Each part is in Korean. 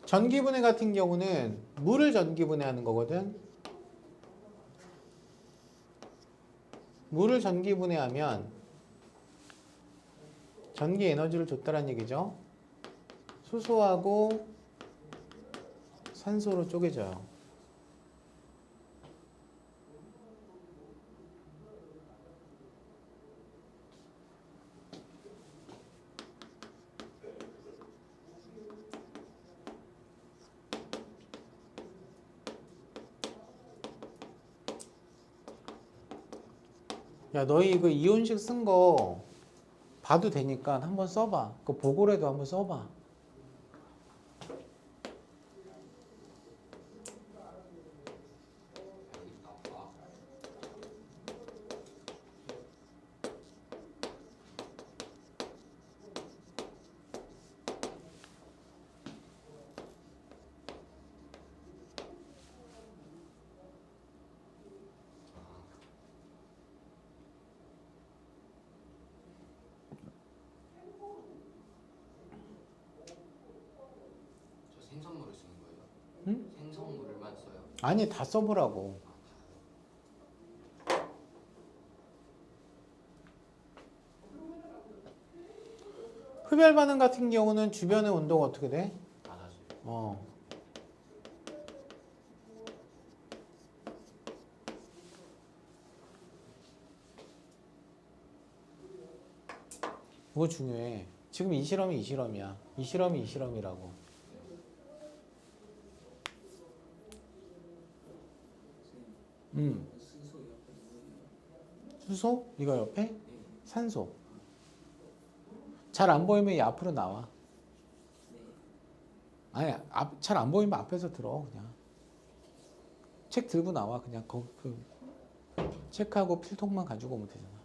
전기분해 같은 경우는 물을 전기분해하는 거거든. 물을 전기분해하면 전기 에너지를 줬다는 얘기죠. 수소하고 산소로 쪼개져요. 야, 너희 이거 이온식 쓴 거 봐도 되니까 한번 써봐. 그 보고라도 한번 써봐. 저 생성물을 쓰는 거예요? 응? 생성물만 써요? 아니, 다 써보라고. 흡열 반응 같은 경우는 주변의 온도가 어떻게 돼? 낮아져요. 어. 그거 중요해. 지금 이 실험이 이 실험이야. 이 실험이 이 실험이라고. 수소? 이거 옆에? 산소. 잘 안 보이면 이 앞으로 나와. 아니, 잘 안 보이면 앞에서 들어, 그냥. 책 들고 나와, 그냥. 책하고 필통만 가지고 오면 되잖아.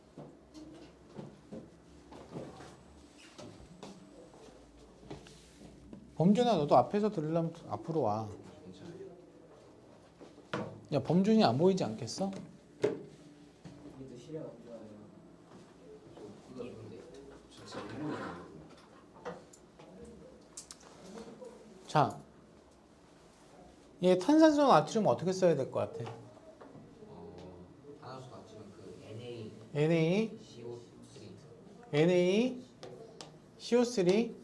범준아, 너도 앞에서 들으려면 앞으로 와. 야, 범준이 안 보이지 않겠어? 이게 시력 안 좋아요. 그거 좋은데 저 진짜 너무 좋아요. 자, 얘 탄산수 나트륨 어떻게 써야 될 것 같아? 탄화수 나트륨 그 Na Na, CO3 Na, CO3.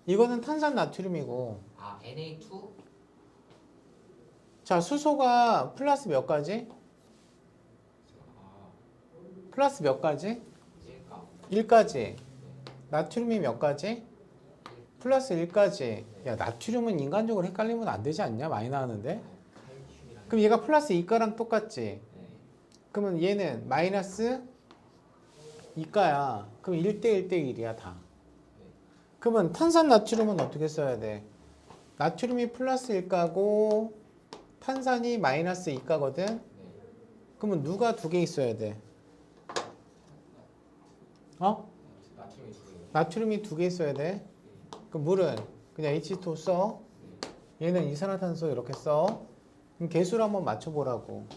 이거는 탄산 나트륨이고. 아 Na2 자, 수소가 플러스 몇 가지? 아 플러스 몇 가지? 1가 1가지. 나트륨이 몇 가지? 플러스 1가지. 야, 나트륨은 인간적으로 헷갈리면 안 되지 않냐? 많이 나왔는데. 칼슘이랑 그럼 얘가 플러스 2가랑 똑같지? 네. 그러면 얘는 마이너스 2가야. 그럼 1대 1대 1이야, 다. 그러면 탄산 나트륨은 어떻게 써야 돼? 나트륨이 플러스 1가고 탄산이 마이너스 2가거든? 네. 그러면 누가 두 개 있어야 돼? 어? 나트륨이 두 개요. 나트륨이 두 개 있어야 돼. 그럼 물은 그냥 H2 써. 얘는 이산화탄소 이렇게 써. 그럼 개수를 한번 맞춰보라고.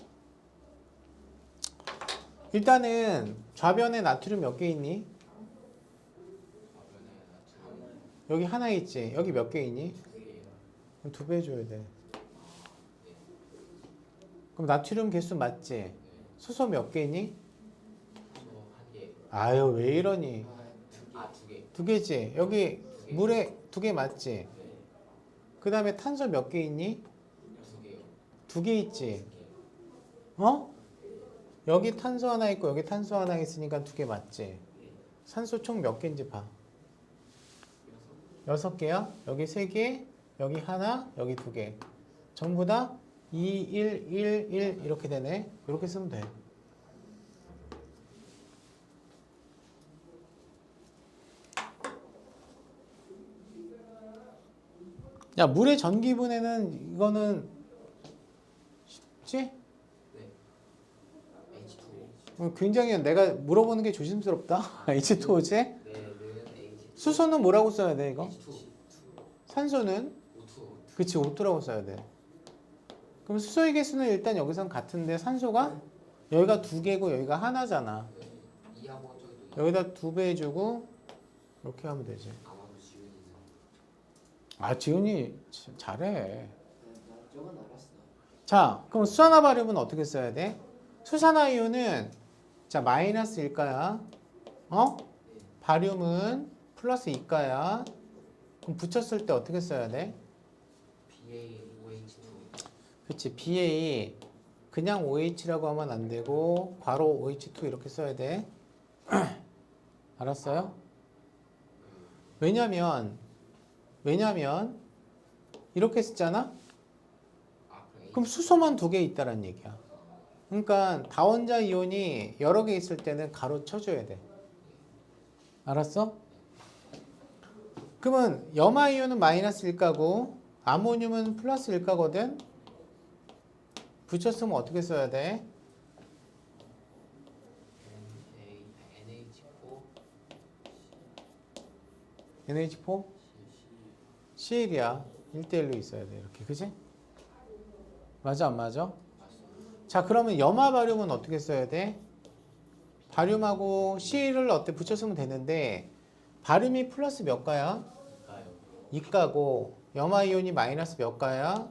일단은 좌변에 나트륨 몇 개 있니? 좌변에 나트륨 여기 하나 있지. 여기 몇 개 있니? 두 개예요. 그럼 2배 해줘야 돼. 그럼 나트륨 개수 맞지? 수소 몇 개 있니? 수소 한 개. 아유, 왜 이러니? 아 두 개. 2개지. 여기 물에 2개 맞지? 네. 그 다음에 탄소 몇 개 있니? 두 개요. 2개 있지. 두 개. 어? 여기 탄소 하나 있고 여기 탄소 하나 있으니까 2개 맞지? 산소 총 몇 개인지 봐. 6개야? 여기 3개, 여기 하나, 여기 2개. 전부 다 2, 1, 1, 1 이렇게 되네. 이렇게 쓰면 돼. 야, 물의 전기분해는 이거는 쉽지? 네. H2O. 굉장히 내가 물어보는 게 조심스럽다. H2O지? 네는 H2O. 수소는 뭐라고 써야 돼, 이거? H2O. 산소는? O2. 그치, O2라고 써야 돼. 그럼 수소의 개수는 일단 여기선 같은데 산소가? 여기가 2개고 여기가 하나잖아. 네. 2하고 저기도 여기다 2배 해주고 이렇게 하면 되지. 아마도 지우는 아, 지훈이 잘해. 나 저건 알았어. 자, 그럼 수산화 바륨은 어떻게 써야 돼? 수산화 이온은 자 마이너스 1가야. 어? 바륨은 플러스 2가야. 그럼 붙였을 때 어떻게 써야 돼? BaOH2 그치, BA 그냥 OH라고 하면 안 되고 괄호 OH2 이렇게 써야 돼. 알았어요? 왜냐면 이렇게 쓰잖아? 그럼 수소만 2개 있다란 얘기야. 그러니까 다원자 이온이 여러 개 있을 때는 가로 쳐줘야 돼. 알았어? 그러면 염화 이온은 마이너스 1가고 아모늄은 플러스 1가거든. 붙였으면 어떻게 써야 돼? NH4 CL이야. 1대1로 있어야 돼. 이렇게. 그지? 맞아 안 맞아? 자, 그러면 염화 바륨은 어떻게 써야 돼? 바륨하고 CL을 어때 붙였으면 되는데 바륨이 플러스 몇 가야? 2가고 염화 이온이 마이너스 몇 가야?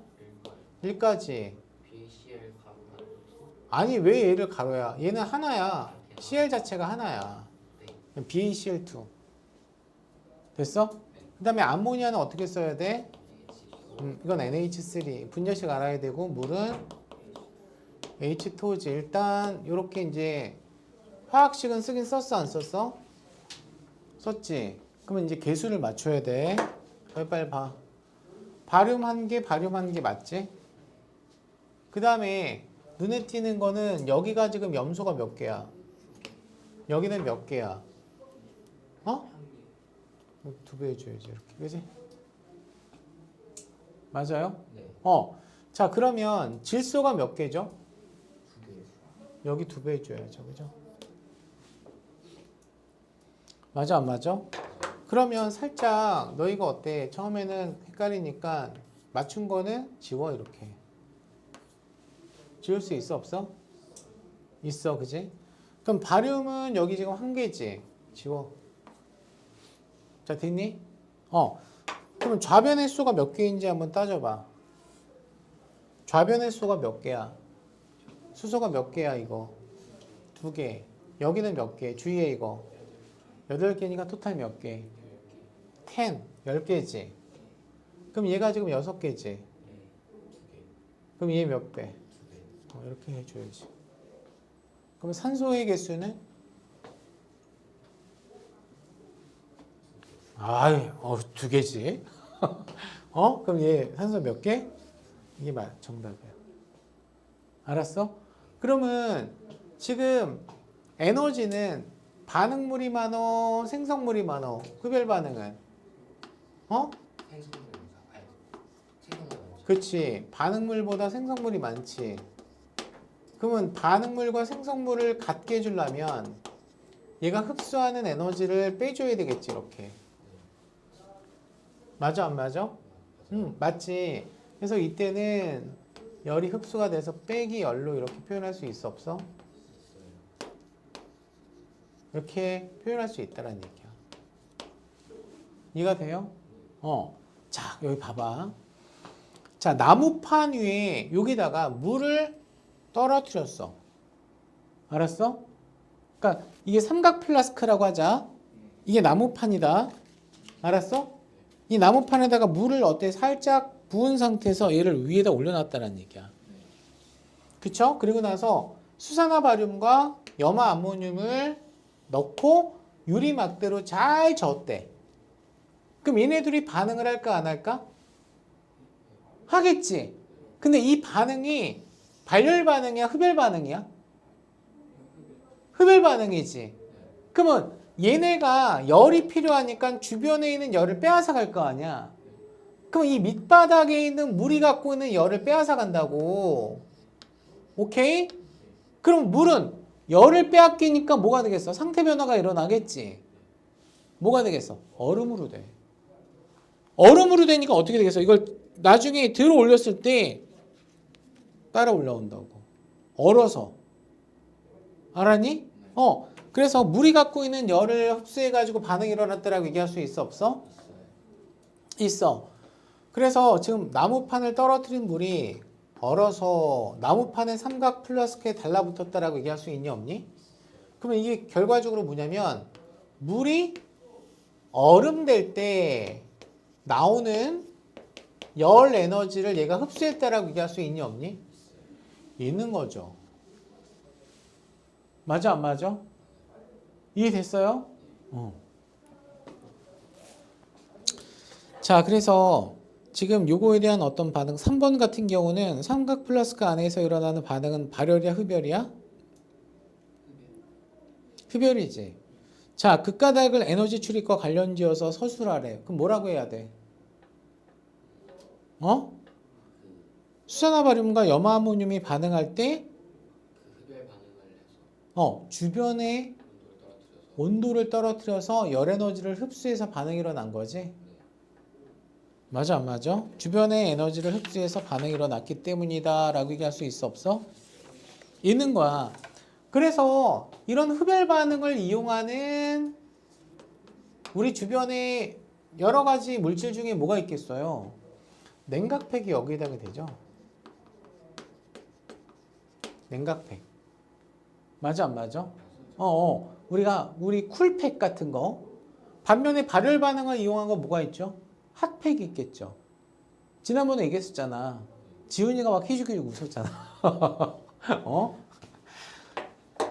1가지. BaCl 가로 나누기 아니 왜 얘를 가로야? 얘는 하나야. CL 자체가 하나야. BaCl2 됐어? 그 다음에 암모니아는 어떻게 써야 돼? 이건 NH3 분자식 알아야 되고 물은 H2O지. 일단 이렇게 이제 화학식은 쓰긴 썼어 안 썼어? 썼지. 그러면 이제 개수를 맞춰야 돼. 빨리 봐. 바륨 1개, 바륨 1개 맞지? 그 다음에 눈에 띄는 거는 여기가 지금 염소가 몇 개야? 여기는 몇 개야? 어? 2배 해줘야지 이렇게. 그지? 맞아요? 네. 자 그러면 질소가 몇 개죠? 2개 여기 2배 해줘야죠. 그죠? 맞아 안 맞아? 그러면 살짝 너희가 어때? 처음에는 헷갈리니까 맞춘 거는 지워 이렇게. 지울 수 있어 없어? 있어 그지? 그럼 바륨은 여기 지금 1개지? 지워. 자 됐니? 그러면 좌변의 수가 몇 개인지 한번 따져봐. 좌변의 수가 몇 개야? 수소가 몇 개야 이거? 2개. 여기는 몇 개? 주위에 이거 8개니까 토탈 몇 개? 10, 10개지. 그럼 얘가 지금 6개지. 그럼 얘 몇 배? 이렇게 해줘야지. 그럼 산소의 개수는? 아이, 2개지. 그럼 얘 산소 몇 개? 이게 정답이야. 알았어? 그러면 지금 에너지는 반응물이 많어, 생성물이 많어. 흡열 반응은? 그렇지. 반응물보다 생성물이 많지. 그러면 반응물과 생성물을 같게 해주려면 얘가 흡수하는 에너지를 빼줘야 되겠지 이렇게. 맞아 안 맞아? 맞지. 그래서 이때는 열이 흡수가 돼서 빼기 열로 이렇게 표현할 수 있어 없어? 이렇게 표현할 수 있다는 얘기야. 이해가 돼요? 자 여기 봐봐. 자 나무판 위에 여기다가 물을 떨어뜨렸어. 알았어? 그러니까 이게 삼각 플라스크라고 하자. 이게 나무판이다. 알았어? 이 나무판에다가 물을 어때? 살짝 부은 상태에서 얘를 위에다 올려놨다는 얘기야. 그쵸? 그리고 나서 수산화 바륨과 염화 암모늄을 넣고 유리막대로 잘 저었대. 그럼 얘네들이 반응을 할까 안 할까? 하겠지. 근데 이 반응이 발열 반응이야? 흡열 반응이야? 흡열 반응이지. 그러면 얘네가 열이 필요하니까 주변에 있는 열을 빼앗아 갈 거 아니야. 그럼 이 밑바닥에 있는 물이 갖고 있는 열을 빼앗아 간다고. 오케이? 그럼 물은 열을 빼앗기니까 뭐가 되겠어? 상태 변화가 일어나겠지. 뭐가 되겠어? 얼음으로 돼. 얼음으로 되니까 어떻게 되겠어? 이걸 나중에 들어 올렸을 때 따라 올라온다고. 얼어서. 알았니? 그래서 물이 갖고 있는 열을 흡수해가지고 반응이 일어났다라고 얘기할 수 있어 없어? 있어. 그래서 지금 나무판을 떨어뜨린 물이 얼어서 나무판의 삼각 플라스크에 달라붙었다라고 얘기할 수 있니 없니? 그러면 이게 결과적으로 뭐냐면 물이 얼음 될 때 나오는 열 에너지를 얘가 흡수했다라고 얘기할 수 있니 없니? 있는 거죠. 맞아 안 맞아? 이해됐어요? 자, 그래서 지금 요거에 대한 어떤 반응 3번 같은 경우는 삼각 플라스크 안에서 일어나는 반응은 발열이야 흡열이야? 흡열이지. 자, 극가닥을 에너지 출입과 관련지어서 서술하래. 그럼 뭐라고 해야 돼? 수산화바륨과 염화아모늄이 반응할 때 흡열 반응을 해서 주변의 온도를 떨어뜨려서 온도를 떨어뜨려서 열 에너지를 흡수해서 반응이 일어난 거지? 맞아 안 맞아? 주변의 에너지를 흡수해서 반응이 일어났기 때문이다 라고 얘기할 수 있어 없어? 있는 거야. 그래서 이런 흡열 반응을 이용하는 우리 주변에 여러 가지 물질 중에 뭐가 있겠어요? 냉각팩이 여기다가 되죠? 냉각팩. 맞아 안 맞아? 우리 쿨팩 같은 거. 반면에 발열 반응을 이용한 거 뭐가 있죠? 핫팩이 있겠죠. 지난번에 얘기했었잖아. 지훈이가 막 희죽희죽 웃었잖아.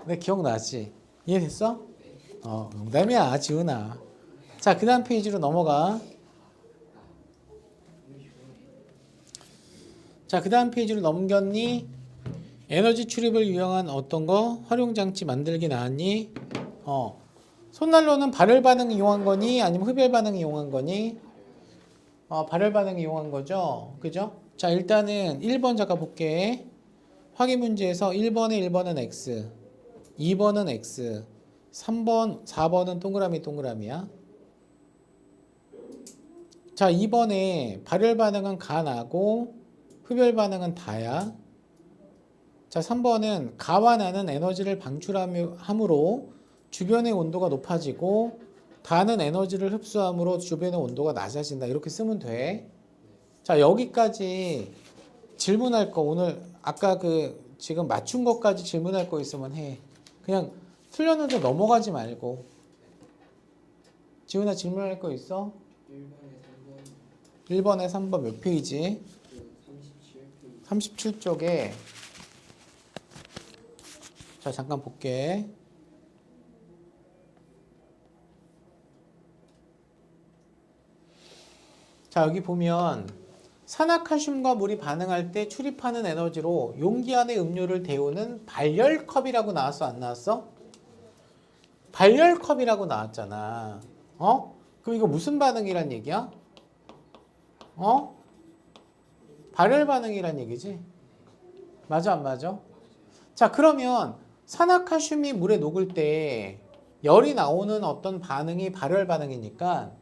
내 기억나지? 이해됐어? 농담이야, 지훈아. 자, 그 다음 페이지로 넘어가. 자, 그 다음 페이지로 넘겼니? 에너지 출입을 이용한 어떤 거? 활용장치 만들기 나왔니? 손난로는 발열 반응 이용한 거니? 아니면 흡열 반응 이용한 거니? 발열 반응 이용한 거죠? 그죠? 자, 일단은 1번 잠깐 볼게. 확인 문제에서 1번은 X, 2번은 X, 3번, 4번은 동그라미야. 자, 2번에 발열 반응은 가나고 흡열 반응은 다야. 자, 3번은 가와 나는 에너지를 방출함으로 주변의 온도가 높아지고 다는 에너지를 흡수함으로 주변의 온도가 낮아진다. 이렇게 쓰면 돼. 자, 여기까지 질문할 거 오늘 아까 지금 맞춘 것까지 질문할 거 있으면 해. 그냥 틀렸는데 넘어가지 말고. 지훈아 질문할 거 있어? 1번에 3번 몇 페이지? 37쪽에 자, 잠깐 볼게. 자, 여기 보면 산화칼슘과 물이 반응할 때 출입하는 에너지로 용기 안에 음료를 데우는 발열컵이라고 나왔어? 안 나왔어? 발열컵이라고 나왔잖아. 그럼 이거 무슨 반응이란 얘기야? 발열 반응이란 얘기지? 맞아 안 맞아? 자, 그러면 산화칼슘이 물에 녹을 때 열이 나오는 어떤 반응이 발열 반응이니까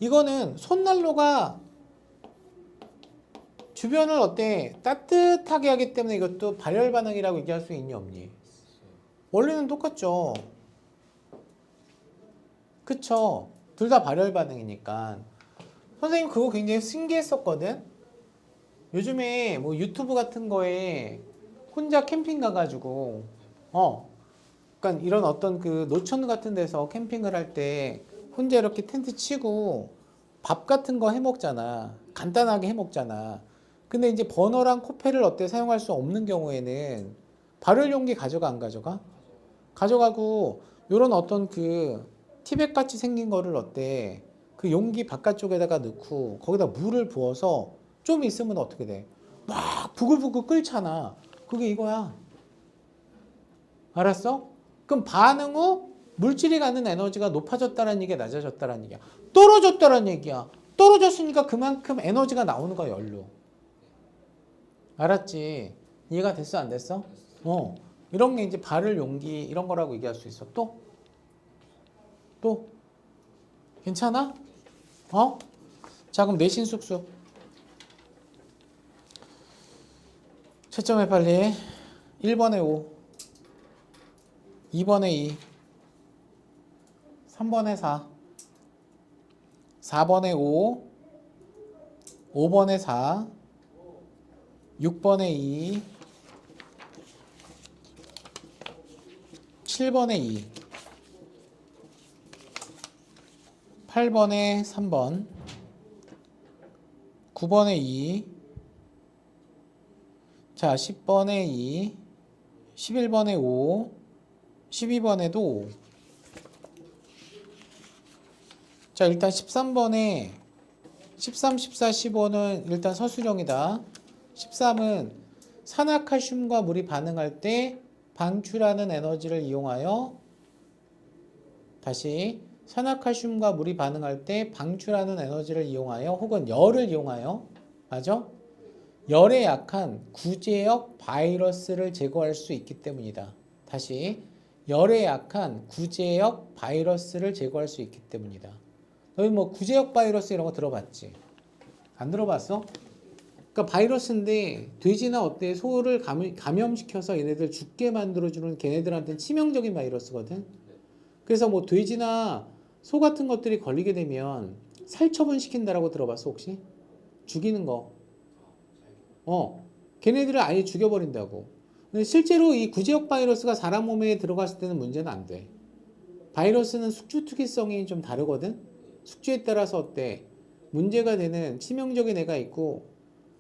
이거는 손난로가 주변을 어때? 따뜻하게 하기 때문에 이것도 발열 반응이라고 얘기할 수 있니 없니? 원리는 똑같죠. 그쵸? 둘 다 발열 반응이니까. 선생님 그거 굉장히 신기했었거든? 요즘에 뭐 유튜브 같은 거에 혼자 캠핑 가가지고 그러니까 이런 어떤 노천 같은 데서 캠핑을 할 때 혼자 이렇게 텐트 치고 밥 같은 거 해 먹잖아. 간단하게 해 먹잖아. 근데 이제 버너랑 코펠을 어때 사용할 수 없는 경우에는 발열 용기 가져가 안 가져가? 가져가고 요런 어떤 티백 같이 생긴 거를 어때 그 용기 바깥쪽에다가 넣고 거기다 물을 부어서 좀 있으면 어떻게 돼? 막 부글부글 끓잖아. 그게 이거야. 알았어? 그럼 반응 후 물질이 갖는 에너지가 높아졌다는 얘기야, 낮아졌다는 얘기야? 떨어졌다는 얘기야. 떨어졌으니까 그만큼 에너지가 나오는 거야, 열로. 알았지? 이해가 됐어, 안 됐어? 이런 게 이제 발열 용기 이런 거라고 얘기할 수 있어. 또? 괜찮아? 자, 그럼 내신 숙소. 채점해 빨리. 1번에 5, 2번에 2, 3번에 4, 4번에 5, 5번에 4, 6번에 2, 7번에 2, 8번에 3번, 9번에 2, 자, 10번에 2, 11번에 5, 12번에도 5. 자, 일단 13번에 13, 14, 15는 일단 서술형이다. 13은 산화칼슘과 물이 반응할 때 방출하는 에너지를 이용하여 다시 산화칼슘과 물이 반응할 때 방출하는 에너지를 이용하여 혹은 열을 이용하여 맞아? 열에 약한 구제역 바이러스를 제거할 수 있기 때문이다. 다시 열에 약한 구제역 바이러스를 제거할 수 있기 때문이다. 너희 뭐 구제역 바이러스 이런 거 들어봤지? 안 들어봤어? 그러니까 바이러스인데 돼지나 어때 소를 감염시켜서 얘네들 죽게 만들어주는 걔네들한테는 치명적인 바이러스거든. 그래서 뭐 돼지나 소 같은 것들이 걸리게 되면 살처분 시킨다라고 들어봤어 혹시? 죽이는 거. 걔네들을 아예 죽여버린다고. 근데 실제로 이 구제역 바이러스가 사람 몸에 들어갔을 때는 문제는 안 돼. 바이러스는 숙주 특이성이 좀 다르거든. 숙주에 따라서 어때? 문제가 되는 치명적인 애가 있고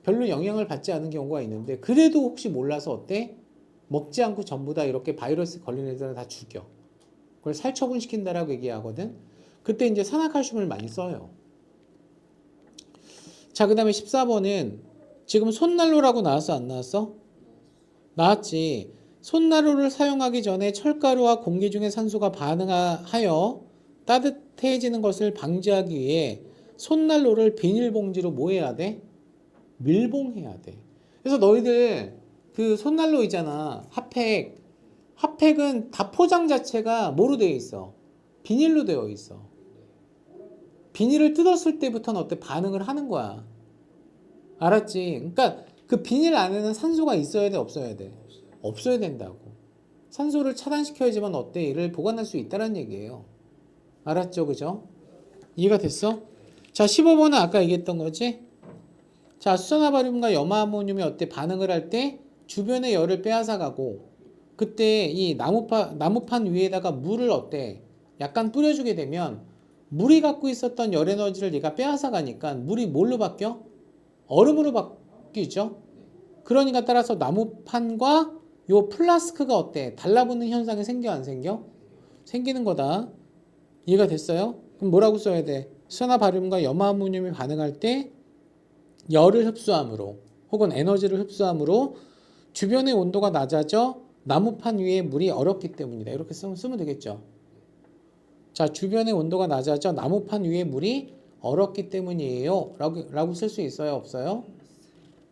별로 영향을 받지 않은 경우가 있는데 그래도 혹시 몰라서 어때? 먹지 않고 전부 다 이렇게 바이러스 걸린 애들은 다 죽여. 그걸 살처분시킨다라고 얘기하거든. 그때 이제 산화칼슘을 많이 써요. 자, 그 다음에 14번은 지금 손난로라고 나왔어 안 나왔어? 나왔지. 손난로를 사용하기 전에 철가루와 공기 중의 산소가 반응하여 따뜻해지는 것을 방지하기 위해 손난로를 비닐봉지로 뭐 해야 돼? 밀봉해야 돼. 그래서 너희들 그 손난로 있잖아. 핫팩은 다 포장 자체가 뭐로 되어 있어? 비닐로 되어 있어. 비닐을 뜯었을 때부터는 어때? 반응을 하는 거야. 알았지? 그러니까 그 비닐 안에는 산소가 있어야 돼, 없어야 돼? 없어야 된다고. 산소를 차단시켜야지만 어때? 이를 보관할 수 있다는 얘기예요. 알았죠? 그죠? 이해가 됐어? 자, 15번은 아까 얘기했던 거지? 자, 수산화바륨과 염화아모늄이 어때? 반응을 할 때 주변의 열을 빼앗아가고 그때 이 나무판 위에다가 물을 어때? 약간 뿌려주게 되면 물이 갖고 있었던 열 에너지를 얘가 빼앗아가니까 물이 뭘로 바뀌어? 얼음으로 바뀌죠? 그러니까 따라서 나무판과 요 플라스크가 어때? 달라붙는 현상이 생겨 안 생겨? 생기는 거다. 이해가 됐어요? 그럼 뭐라고 써야 돼? 수산화바륨과 염화아모늄이 반응할 때 열을 흡수함으로 혹은 에너지를 흡수함으로 주변의 온도가 낮아져 나무판 위에 물이 얼었기 때문이다. 이렇게 쓰면 되겠죠. 자, 주변의 온도가 낮아져 나무판 위에 물이 얼었기 때문이에요. 라고 쓸 수 있어요? 없어요?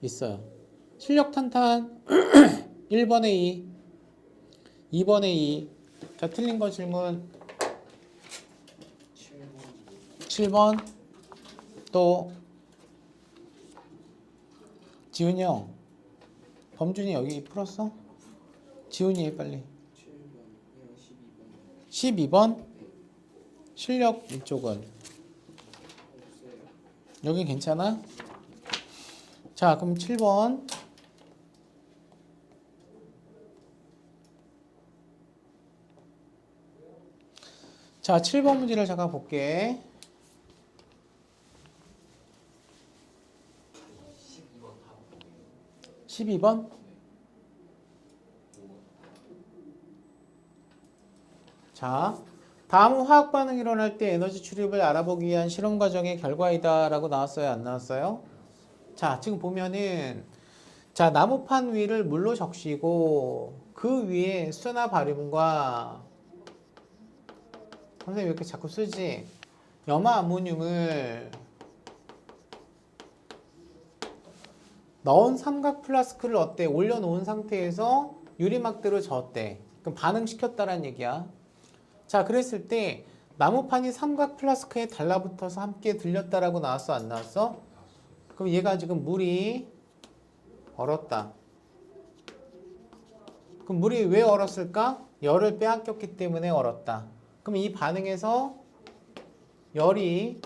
있어요. 실력 탄탄 1번에 2, 2번에 2. 자, 틀린 거 질문 7번 또 지훈이 형 범준이 여기 풀었어? 지훈이 해 빨리 12번 실력 이쪽은 여기 괜찮아? 자 그럼 7번 자 7번 문제를 잠깐 볼게 12번 자 다음은 화학 반응이 일어날 때 에너지 출입을 알아보기 위한 실험 과정의 결과이다 라고 나왔어요 안 나왔어요? 자 지금 보면은 자 나무판 위를 물로 적시고 그 위에 수산화바륨과 선생님 왜 이렇게 자꾸 쓰지? 염화아모늄을 넣은 삼각 플라스크를 어때? 올려놓은 상태에서 유리막대로 저었대. 그럼 반응시켰다라는 얘기야. 자, 그랬을 때 나무판이 삼각 플라스크에 달라붙어서 함께 들렸다라고 나왔어? 안 나왔어? 그럼 얘가 지금 물이 얼었다. 그럼 물이 왜 얼었을까? 열을 빼앗겼기 때문에 얼었다. 그럼 이 반응에서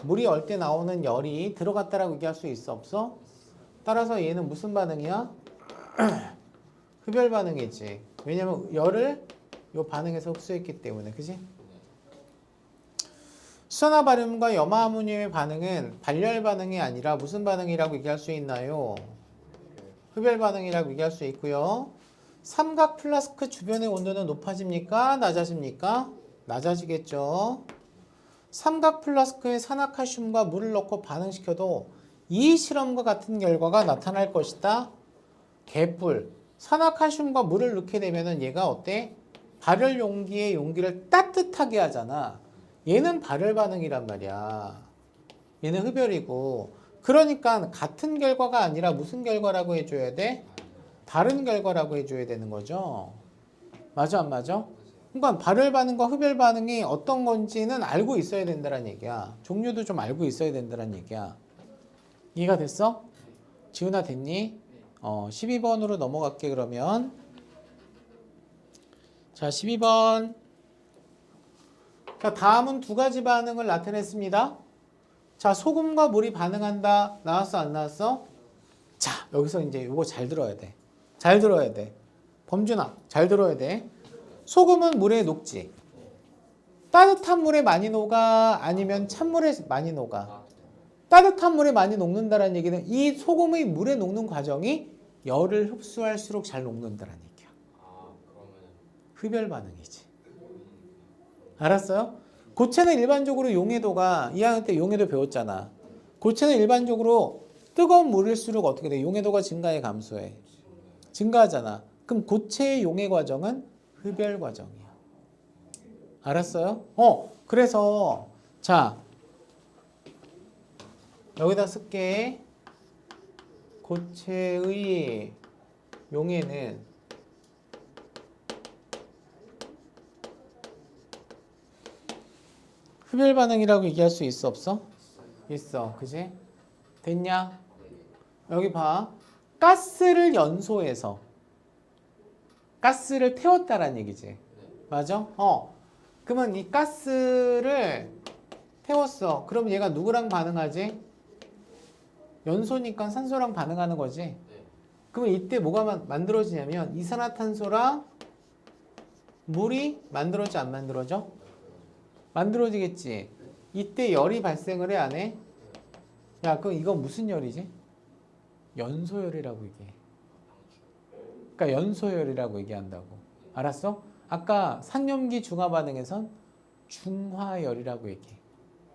물이 얼 때 나오는 열이 들어갔다라고 얘기할 수 있어 없어? 따라서 얘는 무슨 반응이야? 흡열 반응이지. 왜냐면 열을 요 반응에서 흡수했기 때문에, 그지? 수산화바륨과 염화아모늄의 반응은 발열 반응이 아니라 무슨 반응이라고 얘기할 수 있나요? 흡열 반응이라고 얘기할 수 있고요. 삼각 플라스크 주변의 온도는 높아집니까? 낮아집니까? 낮아지겠죠. 삼각 플라스크에 산화칼슘과 물을 넣고 반응시켜도 이 실험과 같은 결과가 나타날 것이다. 개뿔. 산화칼슘과 물을 넣게 되면은 얘가 어때? 발열 용기의 용기를 따뜻하게 하잖아. 얘는 발열 반응이란 말이야. 얘는 흡열이고. 그러니까 같은 결과가 아니라 무슨 결과라고 해줘야 돼? 다른 결과라고 해줘야 되는 거죠. 맞아, 안 맞아? 그러니까 발열 반응과 흡열 반응이 어떤 건지는 알고 있어야 된다는 얘기야. 종류도 좀 알고 있어야 된다는 얘기야. 이해가 됐어? 지훈아 됐니? 12번으로 넘어갈게 그러면. 자, 12번. 자, 다음은 두 가지 반응을 나타냈습니다. 자, 소금과 물이 반응한다. 나왔어, 안 나왔어? 자, 여기서 이제 이거 잘 들어야 돼. 잘 들어야 돼. 범준아, 잘 들어야 돼. 소금은 물에 녹지. 따뜻한 물에 많이 녹아? 아니면 찬물에 많이 녹아? 따뜻한 물에 많이 녹는다는 얘기는 이 소금의 물에 녹는 과정이 열을 흡수할수록 잘 녹는다는 얘기야. 흡열 반응이지. 알았어요? 고체는 일반적으로 용해도가 2학년 때 용해도 배웠잖아. 고체는 일반적으로 뜨거운 물일수록 어떻게 돼? 용해도가 증가해 감소해? 증가하잖아. 그럼 고체의 용해 과정은 흡열 과정이야. 알았어요? 그래서 자 여기다 쓸게. 고체의 용해는 흡열 반응이라고 얘기할 수 있어 없어? 있어. 그지? 됐냐? 여기 봐. 가스를 연소해서 가스를 태웠다라는 얘기지. 맞아? 그러면 이 가스를 태웠어. 그럼 얘가 누구랑 반응하지? 연소니까 산소랑 반응하는 거지. 그러면 이때 뭐가 만들어지냐면 이산화탄소랑 물이 만들어져 안 만들어져? 만들어지겠지. 이때 열이 발생을 해 안 해? 야, 그럼 이건 무슨 열이지? 연소열이라고 얘기해. 그러니까 연소열이라고 얘기한다고. 알았어? 아까 상염기 중화 반응에선 중화열이라고 얘기해.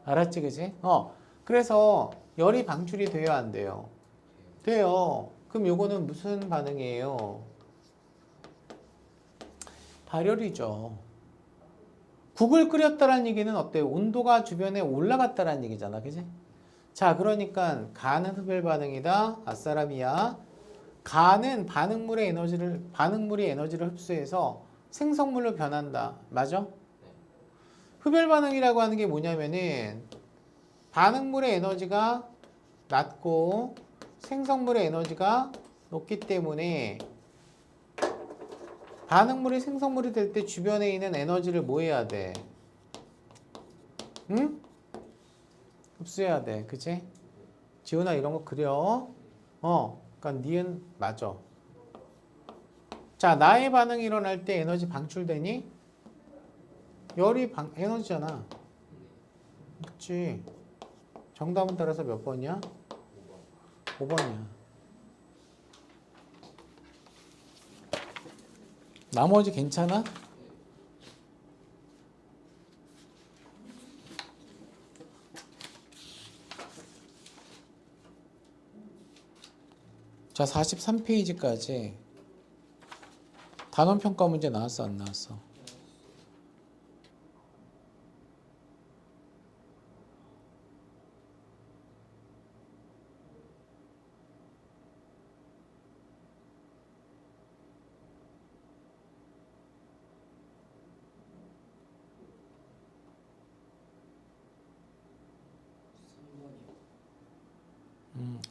알았지, 그지? 그래서 열이 방출이 돼요, 안 돼요? 돼요. 그럼 요거는 무슨 반응이에요? 발열이죠. 국을 끓였다라는 얘기는 어때요? 온도가 주변에 올라갔다라는 얘기잖아, 그지? 자, 그러니까 간은 흡열 반응이다. 아싸라비야. 간은 반응물이 에너지를 흡수해서 생성물로 변한다. 맞아? 흡열 반응이라고 하는 게 뭐냐면은 반응물의 에너지가 낮고 생성물의 에너지가 높기 때문에 반응물이 생성물이 될 때 주변에 있는 에너지를 뭐 해야 돼? 응? 흡수해야 돼. 그치? 지훈아 이런 거 그려. 그러니까 니은 맞아. 자, 나의 반응이 일어날 때 에너지 방출되니? 열이 에너지잖아. 그치? 정답은 따라서 몇 번이야? 5번이야. 나머지 괜찮아? 자, 43페이지까지 단원평가 문제 나왔어, 안 나왔어?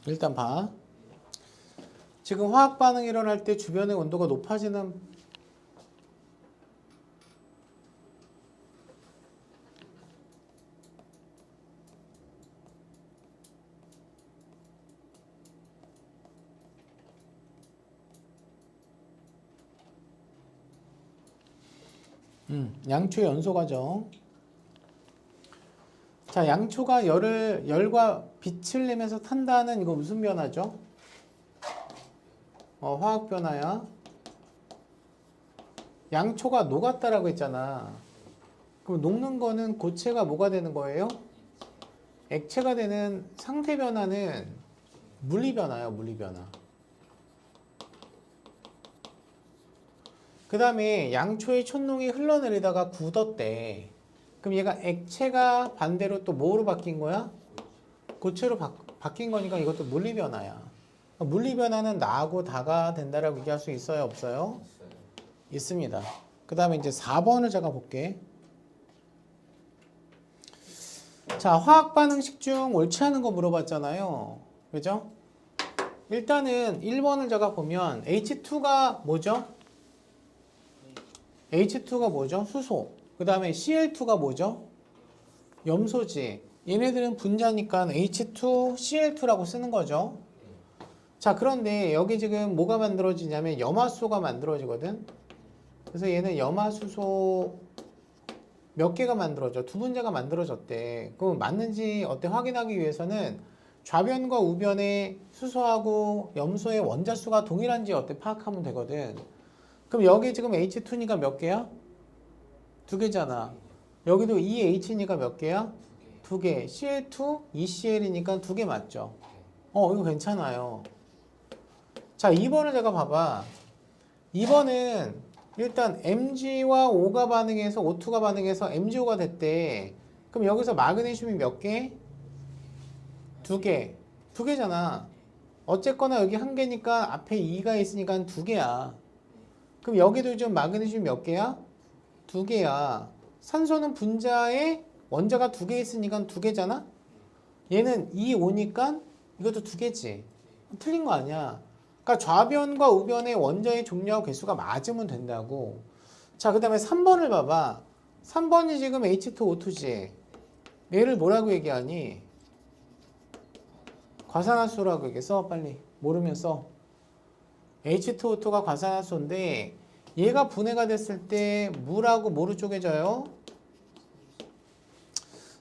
일단 봐. 지금 화학 반응이 일어날 때 주변의 온도가 높아지는 양초 연소 과정. 자, 양초가 열과 빛을 내면서 탄다는 이거 무슨 변화죠? 화학 변화야. 양초가 녹았다라고 했잖아. 그럼 녹는 거는 고체가 뭐가 되는 거예요? 액체가 되는 상태 변화는 물리 변화예요, 물리 변화. 그 다음에 양초의 촛농이 흘러내리다가 굳었대. 그럼 얘가 액체가 반대로 또 뭐로 바뀐 거야? 고체로 바뀐 거니까 이것도 물리 변화야. 물리 변화는 나하고 다가 된다라고 얘기할 수 있어요, 없어요? 있습니다. 그 다음에 이제 4번을 제가 볼게. 자, 화학 반응식 중 옳지 않은 거 물어봤잖아요. 그죠? 일단은 1번을 제가 보면 H2가 뭐죠? H2가 뭐죠? 수소. 그 다음에 Cl2가 뭐죠? 염소지. 얘네들은 분자니까 H2Cl2라고 쓰는 거죠. 자, 그런데 여기 지금 뭐가 만들어지냐면 염화수소가 만들어지거든. 그래서 얘는 염화수소 몇 개가 만들어져? 두 분자가 만들어졌대. 그럼 맞는지 어때 확인하기 위해서는 좌변과 우변의 수소하고 염소의 원자수가 동일한지 어때 파악하면 되거든. 그럼 여기 지금 H2니까 몇 개야? 두 개잖아. 여기도 EH니까 몇 개야? 두 개. Cl2, ECl이니까 두 개 맞죠? 이거 괜찮아요. 자, 2번을 제가 봐봐. 2번은 일단 Mg와 O가 반응해서 O2가 반응해서 MgO가 됐대. 그럼 여기서 마그네슘이 몇 개? 두 개. 두 개잖아. 어쨌거나 여기 한 개니까 앞에 2가 있으니까 두 개야. 그럼 여기도 좀 마그네슘 몇 개야? 두 개야. 산소는 분자에 원자가 두 개 있으니까 두 개잖아? 얘는 2, 5니까 이것도 두 개지. 틀린 거 아니야. 그러니까 좌변과 우변의 원자의 종류와 개수가 맞으면 된다고. 자, 그 다음에 3번을 봐봐. 3번이 지금 H2O2지. 얘를 뭐라고 얘기하니? 과산화수소라고 얘기해서 빨리 모르면 써. H2O2가 과산화수소인데 얘가 분해가 됐을 때 물하고 뭐로 쪼개져요?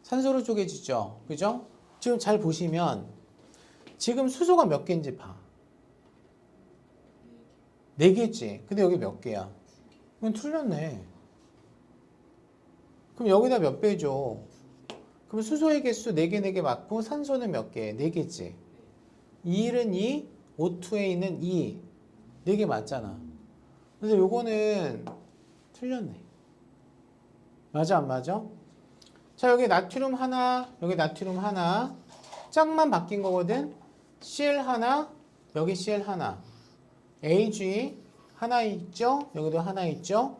산소로 쪼개지죠. 그죠? 지금 잘 보시면 지금 수소가 몇 개인지 봐. 4개지. 근데 여기 몇 개야? 그럼 틀렸네. 그럼 여기다 몇 배죠? 그럼 수소의 개수 4개, 4개 맞고 산소는 몇 개? 4개지. 2는 2, O2에 있는 2. 4개 맞잖아. 그래서 요거는 틀렸네. 맞아, 안 맞아? 자, 여기 나트륨 하나, 여기 나트륨 하나. 짝만 바뀐 거거든? Cl 하나, 여기 Cl 하나. Ag 하나 있죠? 여기도 하나 있죠?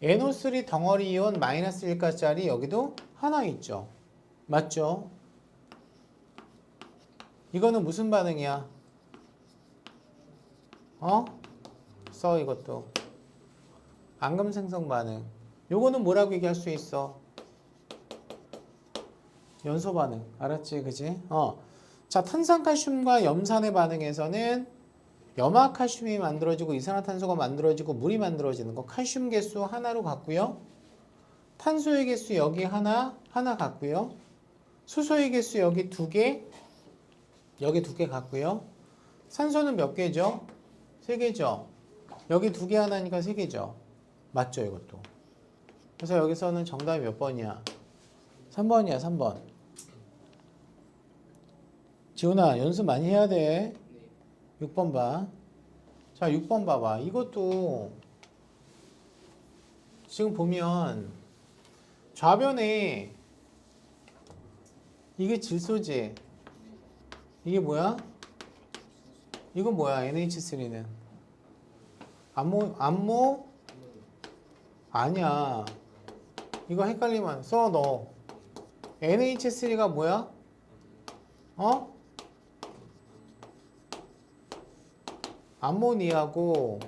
NO3 덩어리 이온 마이너스 1가짜리 여기도 하나 있죠? 맞죠? 이거는 무슨 반응이야? 써 이것도. 앙금 생성 반응. 요거는 뭐라고 얘기할 수 있어? 연소 반응. 알았지? 그지? 자, 탄산칼슘과 염산의 반응에서는 염화칼슘이 만들어지고 이산화탄소가 만들어지고 물이 만들어지는 거. 칼슘 개수 하나로 같고요. 탄소의 개수 여기 하나 같고요. 수소의 개수 여기 2개, 여기 2개 같고요. 산소는 몇 개죠? 3개죠. 여기 2개 하나니까 3개죠. 맞죠, 이것도. 그래서 여기서는 정답이 몇 번이야? 3번이야, 3번. 지훈아, 연습 많이 해야 돼. 6번 봐. 자, 6번 봐봐. 이것도 지금 보면 좌변에 이게 질소지. 이게 뭐야? 이건 뭐야? NH3는 암모 아니야. 이거 헷갈리면 써 너. NH3가 뭐야? 암모니아고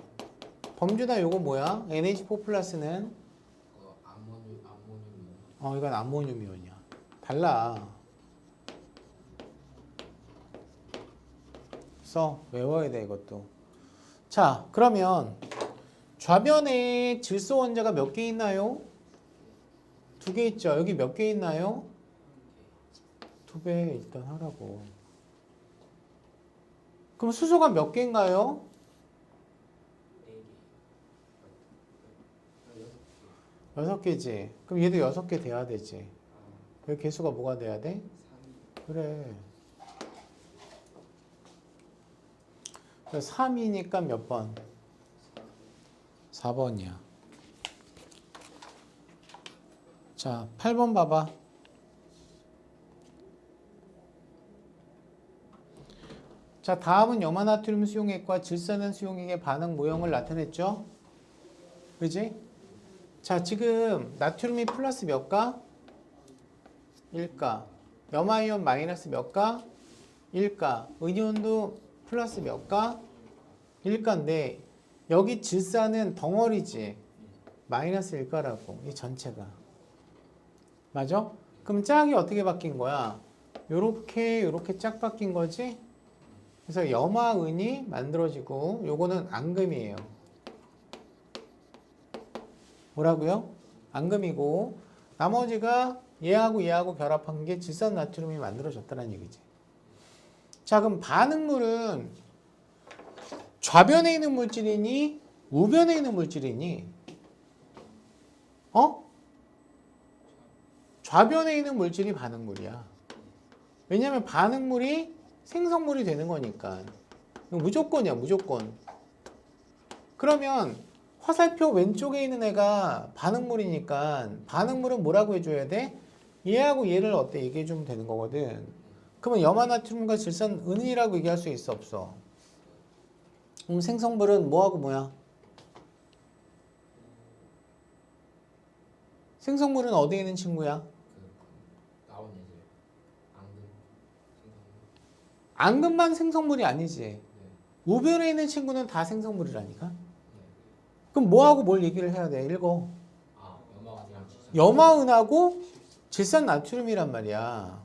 범준아 요거 뭐야? NH4 플러스는 암모늄. 이건 암모늄 이온이야. 달라. 써 외워야 돼 이것도. 자, 그러면 좌변에 질소 원자가 몇 개 있나요? 두 개 있죠. 여기 몇 개 있나요? 두 배 일단 하라고. 그럼 수소가 몇 개인가요? 6개지. 그럼 얘도 6개 돼야 되지. 여기 개수가 뭐가 돼야 돼? 그래. 3이니까 몇 번? 4번이야. 자, 8번 봐봐. 자, 다음은 염화나트륨 수용액과 질산은 수용액의 반응 모형을 나타냈죠? 그지? 자, 지금 나트륨이 플러스 몇 가? 1가. 염화이온 마이너스 몇 가? 1가. 은이온도 플러스 몇 가? 1가인데 여기 질산은 덩어리지. 마이너스 1가라고. 이 전체가. 맞아? 그럼 짝이 어떻게 바뀐 거야? 요렇게 짝 바뀐 거지? 그래서 염화은이 만들어지고 요거는 앙금이에요. 뭐라고요? 앙금이고 나머지가 얘하고 결합한 게 질산나트륨이 만들어졌다는 얘기지. 자, 그럼 반응물은 좌변에 있는 물질이니 우변에 있는 물질이니? 좌변에 있는 물질이 반응물이야. 왜냐면 반응물이 생성물이 되는 거니까. 무조건이야, 무조건. 그러면 화살표 왼쪽에 있는 애가 반응물이니까 반응물은 뭐라고 해줘야 돼? 얘하고 얘를 어때? 얘기해주면 되는 거거든. 그러면 염화나트륨과 질산은이라고 얘기할 수 있어, 없어? 그럼 생성물은 뭐하고 뭐야? 생성물은 어디에 있는 친구야? 나온 이제 앙금 앙금만 생성물이 아니지. 네. 우변에 있는 친구는 다 생성물이라니까. 그럼 뭐하고 뭘 얘기를 해야 돼? 읽어. 염화은이랑 질산. 염화은하고 질산나트륨이란 말이야.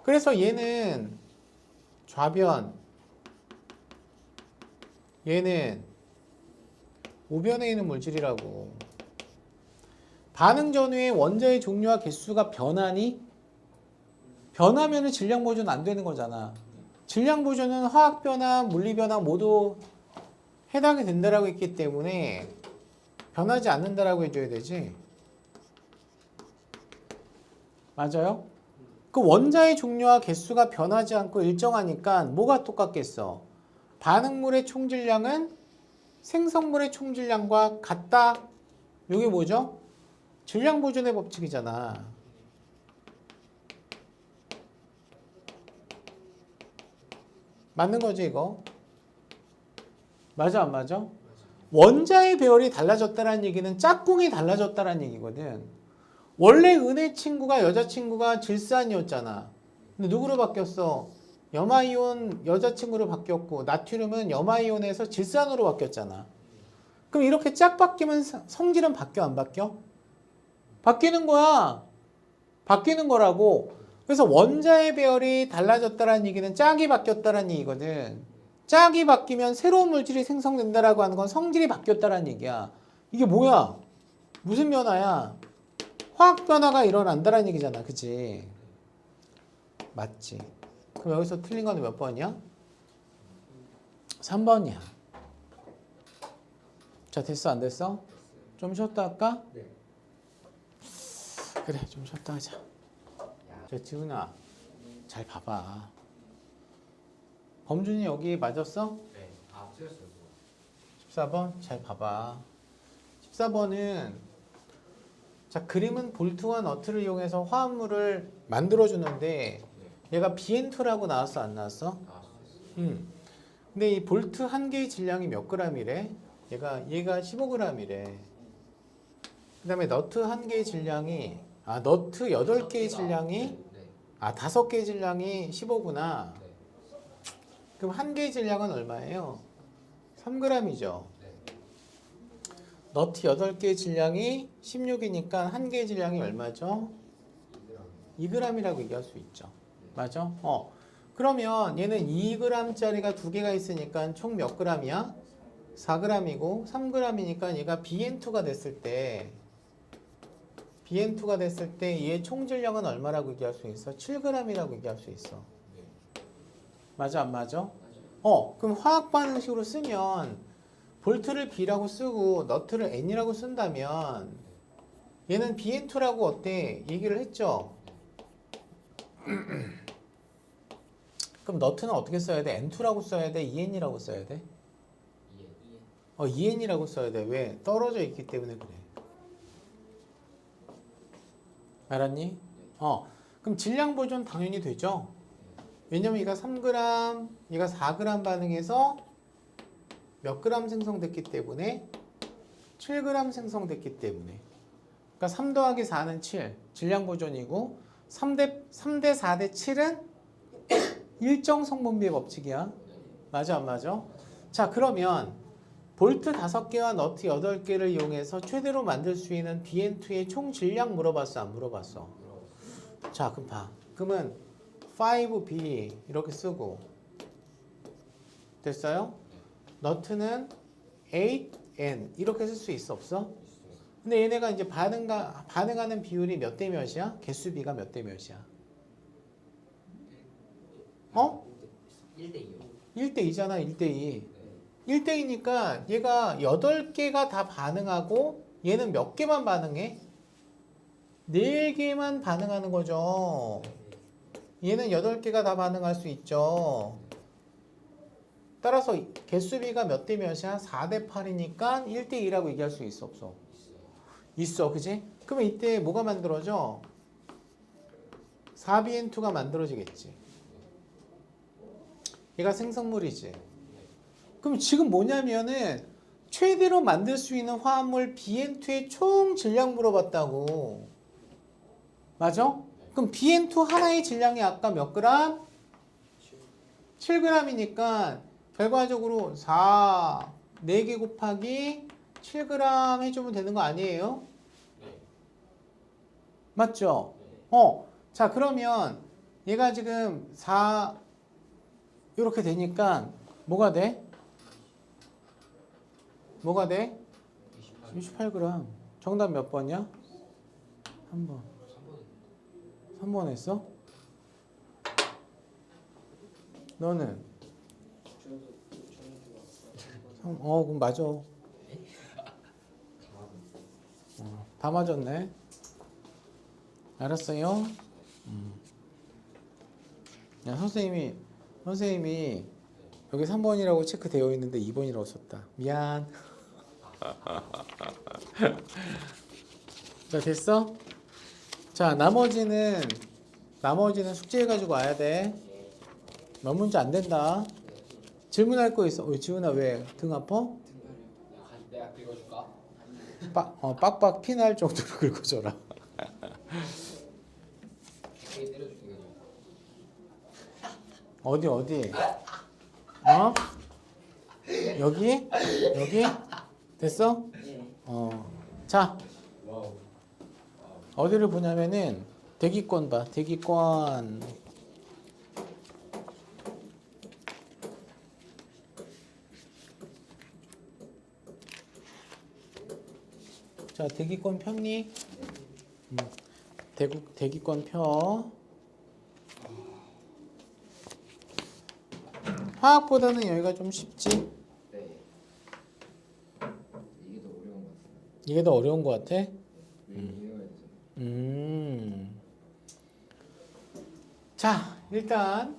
그래서 얘는 좌변, 얘는 우변에 있는 물질이라고. 반응 전후에 원자의 종류와 개수가 변하니? 변하면 질량 보존 안 되는 거잖아. 질량 보존은 화학 변화, 물리 변화 모두 해당이 된다라고 했기 때문에 변하지 않는다라고 해줘야 되지. 맞아요? 그 원자의 종류와 개수가 변하지 않고 일정하니까 뭐가 똑같겠어? 반응물의 총질량은 생성물의 총질량과 같다. 이게 뭐죠? 질량 보존의 법칙이잖아. 맞는 거지 이거? 맞아 안 맞아? 원자의 배열이 달라졌다는 얘기는 짝꿍이 달라졌다는 얘기거든. 원래 은의 친구가 여자친구가 질산이었잖아. 근데 누구로 바뀌었어? 염화이온 여자친구로 바뀌었고 나트륨은 염화이온에서 질산으로 바뀌었잖아. 그럼 이렇게 짝 바뀌면 성질은 바뀌어 안 바뀌어? 바뀌는 거야. 바뀌는 거라고. 그래서 원자의 배열이 달라졌다는 얘기는 짝이 바뀌었다는 얘기거든. 짝이 바뀌면 새로운 물질이 생성된다라고 하는 건 성질이 바뀌었다는 얘기야. 이게 뭐야? 무슨 변화야? 화학 변화가 일어난다는 얘기잖아. 그치? 맞지? 그럼 여기서 틀린 거는 몇 번이야? 3번이야. 자, 됐어? 안 됐어? 좀 쉬었다 할까? 네. 그래, 좀 쉬었다 하자. 자, 지훈아, 잘 봐봐. 범준이 여기 맞았어? 네. 틀렸어요. 14번? 잘 봐봐. 14번은 자, 그림은 볼트와 너트를 이용해서 화합물을 만들어주는데 얘가 BN2라고 나왔어? 안 나왔어? 근데 이 볼트 한 개의 질량이 몇 g이래? 얘가 15g이래. 그 다음에 너트 한 개의 질량이 너트 8개의 질량이 5개의 질량이 15구나. 그럼 한 개의 질량은 얼마예요? 3g이죠. 너트 8개의 질량이 16이니까 한 개의 질량이 얼마죠? 2g이라고 얘기할 수 있죠. 맞아? 그러면 얘는 2g짜리가 두 개가 있으니까 총 몇 g이야? 4g이고 3g이니까 얘가 BN2가 됐을 때 BN2가 됐을 때 얘의 총질량은 얼마라고 얘기할 수 있어? 7g이라고 얘기할 수 있어. 맞아 안 맞아? 그럼 화학 반응식으로 쓰면 볼트를 B라고 쓰고 너트를 N이라고 쓴다면 얘는 BN2라고 어때? 얘기를 했죠? 그럼 너트는 어떻게 써야 돼? N2라고 써야 돼? EN이라고 써야 돼? EN이라고 써야 돼. 왜? 떨어져 있기 때문에 그래. 알았니? 그럼 질량 보존 당연히 되죠? 왜냐면 얘가 3g, 얘가 4g 반응해서 몇 g 생성됐기 때문에 7g 생성됐기 때문에 그러니까 3 더하기 4는 7 질량 보존이고 3대 4대 7은 일정 성분비의 법칙이야. 맞아 안 맞아? 자 그러면 볼트 5개와 너트 8개를 이용해서 최대로 만들 수 있는 BN2의 총 질량 물어봤어 안 물어봤어? 자 그럼 봐. 그러면 5B 이렇게 쓰고 됐어요? 너트는 8N 이렇게 쓸 수 있어 없어? 근데 얘네가 이제 반응하는 비율이 몇 대 몇이야? 개수 B가 몇 대 몇이야? 1대 2요. 1대 2잖아 1대 2. 1대 2니까 얘가 8개가 다 반응하고 얘는 몇 개만 반응해? 4개만 반응하는 거죠. 얘는 8개가 다 반응할 수 있죠. 따라서 개수비가 몇 대 몇이야? 4대 8이니까 1대 2라고 얘기할 수 있어 없어? 있어 그지? 그러면 이때 뭐가 만들어져? 4BN2가 만들어지겠지. 얘가 생성물이지. 그럼 지금 뭐냐면은 최대로 만들 수 있는 화합물 BN2의 총 질량 물어봤다고. 맞아? 그럼 BN2 하나의 질량이 아까 몇 그램? 7g이니까 결과적으로 4개 곱하기 7g 해주면 되는 거 아니에요? 맞죠? 자 그러면 얘가 지금 4 이렇게 되니까 뭐가 돼? 뭐가 돼? 28g. 정답 몇 번이야? 3번. 3번 했어? 너는? 그럼 맞아. 다 맞았네. 알았어요? 야, 선생님이 여기 3번이라고 체크되어 있는데 2번이라고 썼다. 미안. 자, 됐어? 자, 나머지는 숙제해가지고 와야 돼. 몇 문제 안 된다. 질문할 거 있어. 지훈아 왜? 등 아파? 내가 긁어줄까? 빡빡 피날 정도로 긁어줘라. 되게 때려줄게 그냥. 어디? 여기? 됐어? 자, 와우. 어디를 보냐면은 대기권 봐. 대기권. 자, 대기권 폈니? 대기권 펴. 화학보다는 여기가 좀 쉽지? 네. 이게 더 어려운 것 같아요. 이게 더 어려운 것 같아? 이해해야 되잖아. 자, 일단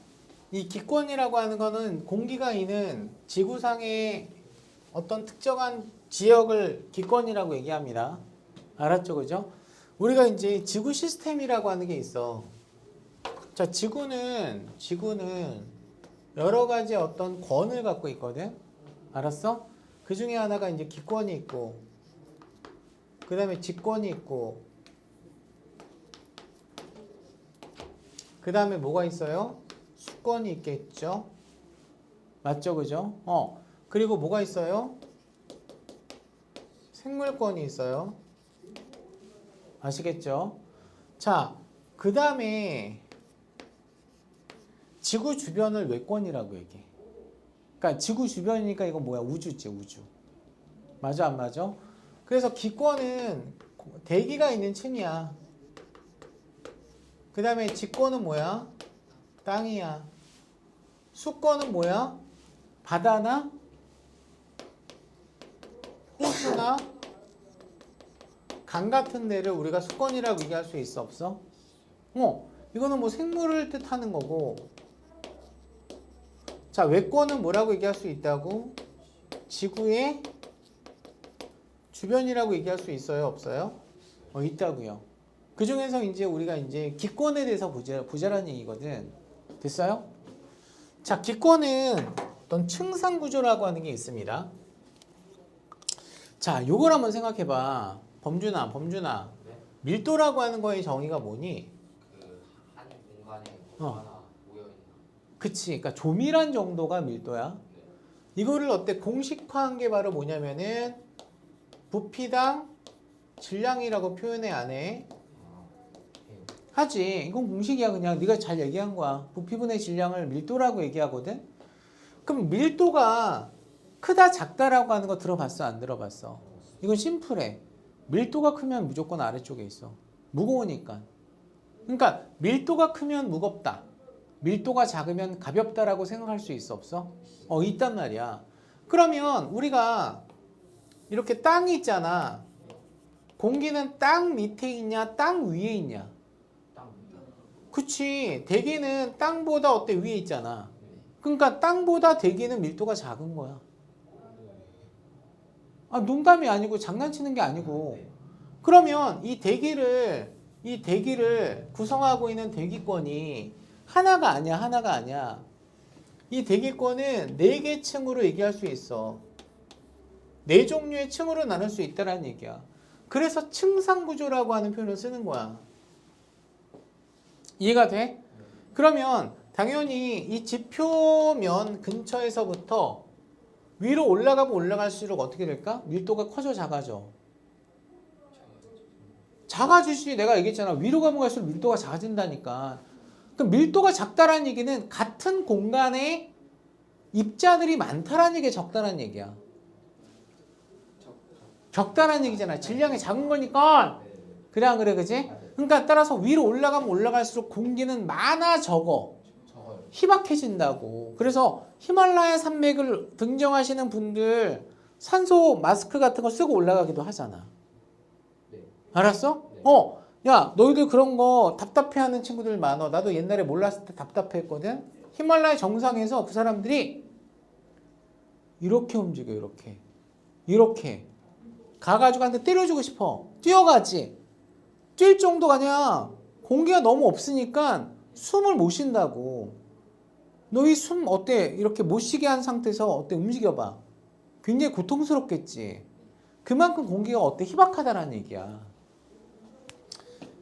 이 기권이라고 하는 거는 공기가 있는 지구상의 어떤 특정한 지역을 기권이라고 얘기합니다. 알았죠, 그죠? 우리가 이제 지구 시스템이라고 하는 게 있어. 자, 지구는 여러 가지 어떤 권을 갖고 있거든. 알았어? 그 중에 하나가 이제 기권이 있고, 그 다음에 직권이 있고, 그 다음에 뭐가 있어요? 수권이 있겠죠? 맞죠, 그죠? 그리고 뭐가 있어요? 생물권이 있어요. 아시겠죠? 자, 그 다음에 지구 주변을 외권이라고 얘기해. 그러니까 지구 주변이니까 이거 뭐야? 우주지, 우주. 맞아, 안 맞아? 그래서 기권은 대기가 있는 층이야. 그 다음에 지권은 뭐야? 땅이야. 수권은 뭐야? 바다나 호수나 강 같은 데를 우리가 수권이라고 얘기할 수 있어 없어? 이거는 뭐 생물을 뜻하는 거고. 자, 외권은 뭐라고 얘기할 수 있다고? 지구의 주변이라고 얘기할 수 있어요 없어요? 있다고요. 그 중에서 이제 우리가 이제 기권에 대해서 보자라는 얘기거든. 됐어요? 자, 기권은 어떤 층상 구조라고 하는 게 있습니다. 자, 요걸 한번 생각해 봐. 범준아. 네? 밀도라고 하는 거의 정의가 뭐니? 그 한 공간에 뭐가 하나 모여 있는. 그치. 그러니까 조밀한 정도가 밀도야. 네. 이거를 어때 공식화한 게 바로 뭐냐면은 부피당 질량이라고 표현해 안 해? 하지. 이건 공식이야. 그냥 네가 잘 얘기한 거야. 부피분의 질량을 밀도라고 얘기하거든. 그럼 밀도가 크다 작다라고 하는 거 들어봤어 안 들어봤어? 이건 심플해. 밀도가 크면 무조건 아래쪽에 있어. 무거우니까. 그러니까 밀도가 크면 무겁다. 밀도가 작으면 가볍다라고 생각할 수 있어 없어? 있단 말이야. 그러면 우리가 이렇게 땅이 있잖아. 공기는 땅 밑에 있냐 땅 위에 있냐? 그치. 대기는 땅보다 어때 위에 있잖아. 그러니까 땅보다 대기는 밀도가 작은 거야. 농담이 아니고 장난치는 게 아니고. 그러면 이 대기를 구성하고 있는 대기권이 하나가 아니야. 이 대기권은 4개 층으로 얘기할 수 있어. 4종류의 층으로 나눌 수 있다는 얘기야. 그래서 층상구조라고 하는 표현을 쓰는 거야. 이해가 돼? 그러면 당연히 이 지표면 근처에서부터 위로 올라가면 올라갈수록 어떻게 될까? 밀도가 커져 작아져? 작아지지. 내가 얘기했잖아. 위로 가면 갈수록 밀도가 작아진다니까. 그럼 밀도가 작다라는 얘기는 같은 공간에 입자들이 많다라는 얘기가 적다라는 얘기야. 적다라는 얘기잖아. 질량이 작은 거니까. 그래 안 그래 그지? 그러니까 따라서 위로 올라가면 올라갈수록 공기는 많아 적어? 희박해진다고. 그래서 히말라야 산맥을 등정하시는 분들 산소 마스크 같은 거 쓰고 올라가기도 하잖아. 알았어? 야 너희들 그런 거 답답해하는 친구들 많아. 나도 옛날에 몰랐을 때 답답해했거든. 히말라야 정상에서 그 사람들이 이렇게 움직여. 이렇게 가가지고 한테 때려주고 싶어. 뛰어가지. 뛸 정도가 아니야. 공기가 너무 없으니까 숨을 못 쉰다고. 너희 숨 어때? 이렇게 못 쉬게 한 상태에서 어때? 움직여봐. 굉장히 고통스럽겠지. 그만큼 공기가 어때? 희박하다라는 얘기야.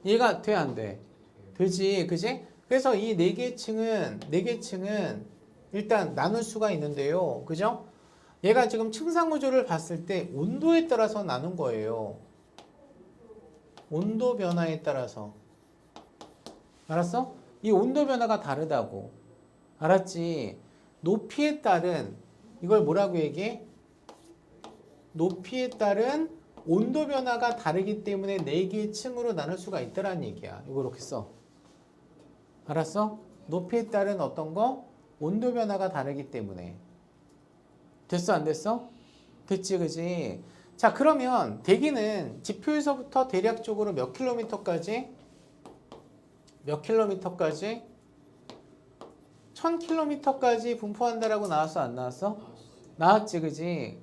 이해가 돼? 안 돼? 되지. 그지? 그래서 이 4개 층은 일단 나눌 수가 있는데요. 그죠? 얘가 지금 층상구조를 봤을 때 온도에 따라서 나눈 거예요. 온도 변화에 따라서. 알았어? 이 온도 변화가 다르다고. 알았지? 높이에 따른 이걸 뭐라고 얘기해? 높이에 따른 온도 변화가 다르기 때문에 4개의 층으로 나눌 수가 있다라는 얘기야. 이거 이렇게 써. 알았어? 높이에 따른 어떤 거? 온도 변화가 다르기 때문에. 됐어 안 됐어? 됐지 그지? 자 그러면 대기는 지표에서부터 대략적으로 몇 킬로미터까지? 1000킬로미터까지 분포한다라고 나왔어 안 나왔어? 나왔지 그지?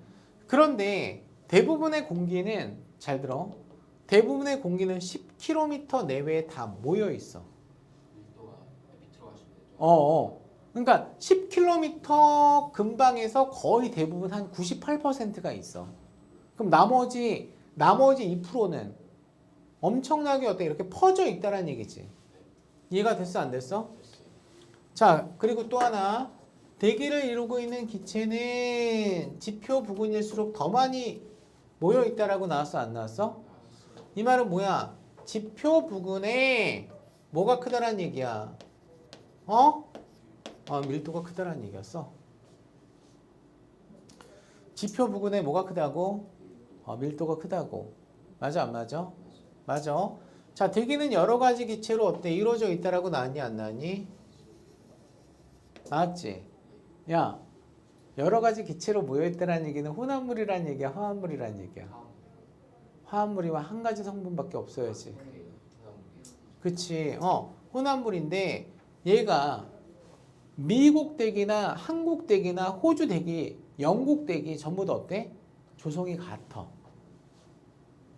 그런데 대부분의 공기는 잘 들어. 대부분의 공기는 10km 내외에 다 모여 있어. 그러니까 10km 근방에서 거의 대부분 한 98%가 있어. 그럼 나머지 2%는 엄청나게 어때 이렇게 퍼져 있다라는 얘기지. 이해가 됐어 안 됐어? 자 그리고 또 하나 대기를 이루고 있는 기체는 지표 부근일수록 더 많이 모여 있다라고 나왔어 안 나왔어? 이 말은 뭐야? 지표 부근에 뭐가 크다라는 얘기야? 밀도가 크다라는 얘기였어. 지표 부근에 뭐가 크다고? 밀도가 크다고. 맞아 안 맞아? 맞아. 자, 대기는 여러 가지 기체로 어때? 이루어져 있다라고 나왔니 안 나왔니? 나왔지? 야, 여러 가지 기체로 모여있다라는 얘기는 혼합물이라는 얘기야, 화합물이라는 얘기야? 화합물이면 한 가지 성분밖에 없어야지. 그치? 혼합물인데 얘가 미국 대기나 한국 대기나 호주 대기, 영국 대기 전부 다 어때? 조성이 같아.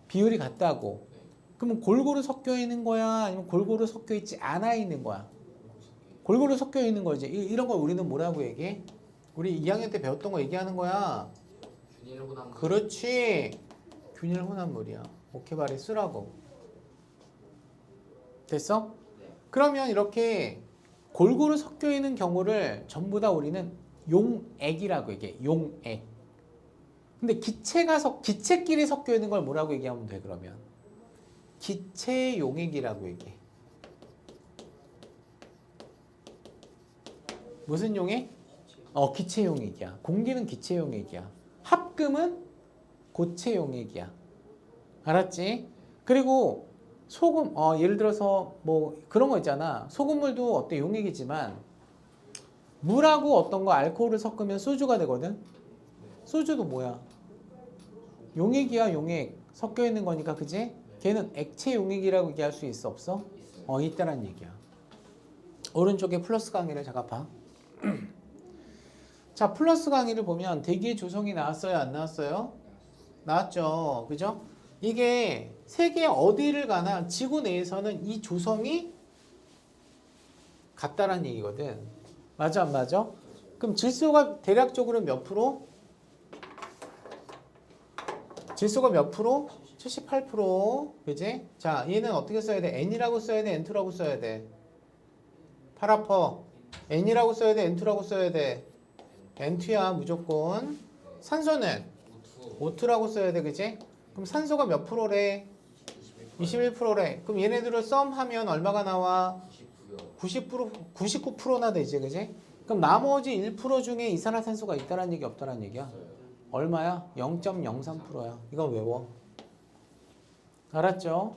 비율이 같다고. 그러면 골고루 섞여 있는 거야? 아니면 골고루 섞여 있지 않아 있는 거야? 골고루 섞여 있는 거지. 이런 걸 우리는 뭐라고 얘기해? 우리 2학년 때 배웠던 거 얘기하는 거야. 균일 혼합물. 그렇지. 균일 혼합물이야. 오케이 말해 쓰라고. 됐어? 네. 그러면 이렇게 골고루 섞여 있는 경우를 전부 다 우리는 용액이라고 얘기해. 용액. 근데 기체끼리 섞여 있는 걸 뭐라고 얘기하면 돼 그러면? 기체 용액이라고 얘기해. 무슨 용액? 기체 용액이야. 공기는 기체 용액이야. 합금은 고체 용액이야. 알았지? 그리고 소금, 예를 들어서 뭐 그런 거 있잖아. 소금물도 어때 용액이지만 물하고 어떤 거 알코올을 섞으면 소주가 되거든. 소주도 뭐야? 용액이야, 용액. 섞여 있는 거니까, 그지? 걔는 액체 용액이라고 얘기할 수 있어, 없어? 있다란 얘기야. 오른쪽에 플러스 강의를 잠깐 봐. 자, 플러스 강의를 보면 대기의 조성이 나왔어요, 안 나왔어요? 나왔죠, 그죠? 이게 세계 어디를 가나 지구 내에서는 이 조성이 같다란 얘기거든. 맞아, 안 맞아? 그럼 질소가 대략적으로 몇 프로? 질소가 몇 프로? 78%. 그지? 자, 얘는 어떻게 써야 돼? N이라고 써야 돼? N2라고 써야 돼? 팔 아파. N이라고 써야 돼? N2라고 써야 돼? N2야, 무조건. 산소는? O2라고 써야 돼, 그지? 그럼 산소가 몇 프로래? 21%래. 그럼 얘네들을 썸하면 얼마가 나와? 99%나 되지, 그지? 그럼 나머지 1% 중에 이산화탄소가 있다는 얘기 없다는 얘기야? 얼마야? 0.03%야. 이건 외워. 알았죠?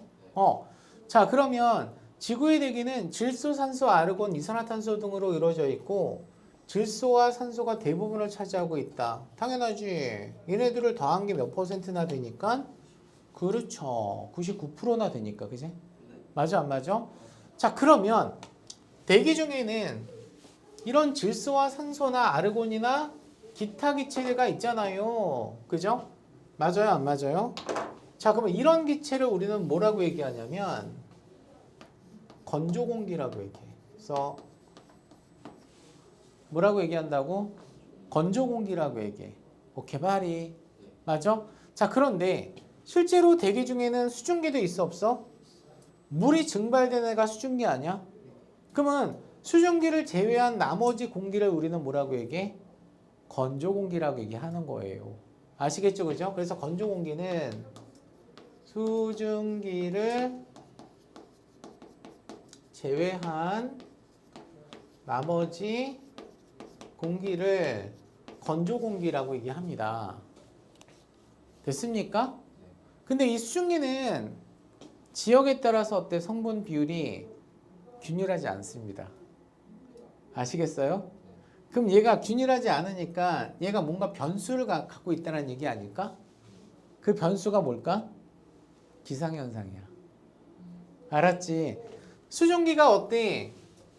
자, 그러면 지구의 대기는 질소, 산소, 아르곤, 이산화탄소 등으로 이루어져 있고 질소와 산소가 대부분을 차지하고 있다. 당연하지. 얘네들을 더한 게 몇 %나 되니까? 그렇죠. 99%나 되니까, 그지? 맞아, 안 맞아? 자, 그러면 대기 중에는 이런 질소와 산소나 아르곤이나 기타 기체가 있잖아요. 그죠? 맞아요, 안 맞아요? 자, 그러면 이런 기체를 우리는 뭐라고 얘기하냐면 건조 공기라고 얘기해. 그래서 뭐라고 얘기한다고? 건조 공기라고 얘기해. 오케이, 바리. 맞아? 자, 그런데 실제로 대기 중에는 수증기도 있어, 없어? 물이 증발된 애가 수증기 아니야? 그러면 수증기를 제외한 나머지 공기를 우리는 뭐라고 얘기해? 건조 공기라고 얘기하는 거예요. 아시겠죠? 그죠? 그래서 건조 공기는 수증기를 제외한 나머지 공기를 건조 공기라고 얘기합니다. 됐습니까? 근데 이 수증기는 지역에 따라서 어때? 성분 비율이 균일하지 않습니다. 아시겠어요? 그럼 얘가 균일하지 않으니까 얘가 뭔가 변수를 갖고 있다는 얘기 아닐까? 그 변수가 뭘까? 기상현상이야. 알았지? 수증기가 어때?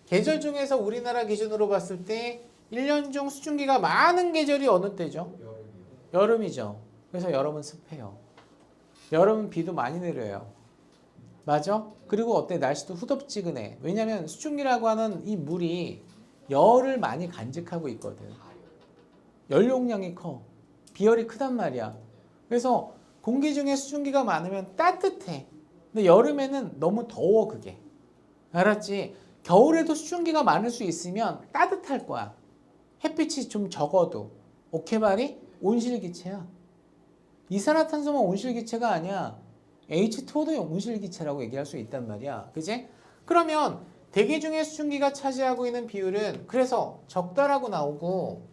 계절 중에서 우리나라 기준으로 봤을 때 1년 중 수증기가 많은 계절이 어느 때죠? 여름이죠. 그래서 여름은 습해요. 여름은 비도 많이 내려요. 맞아? 그리고 어때? 날씨도 후덥지근해. 왜냐면 수증기라고 하는 이 물이 열을 많이 간직하고 있거든. 연료용량이 커. 비열이 크단 말이야. 그래서 공기 중에 수증기가 많으면 따뜻해. 근데 여름에는 너무 더워 그게. 알았지? 겨울에도 수증기가 많을 수 있으면 따뜻할 거야. 햇빛이 좀 적어도. 오케이 말이? 온실기체야. 이산화탄소만 온실기체가 아니야. H2O도 온실기체라고 얘기할 수 있단 말이야. 그지? 그러면 대기 중에 수증기가 차지하고 있는 비율은 그래서 적다라고 나오고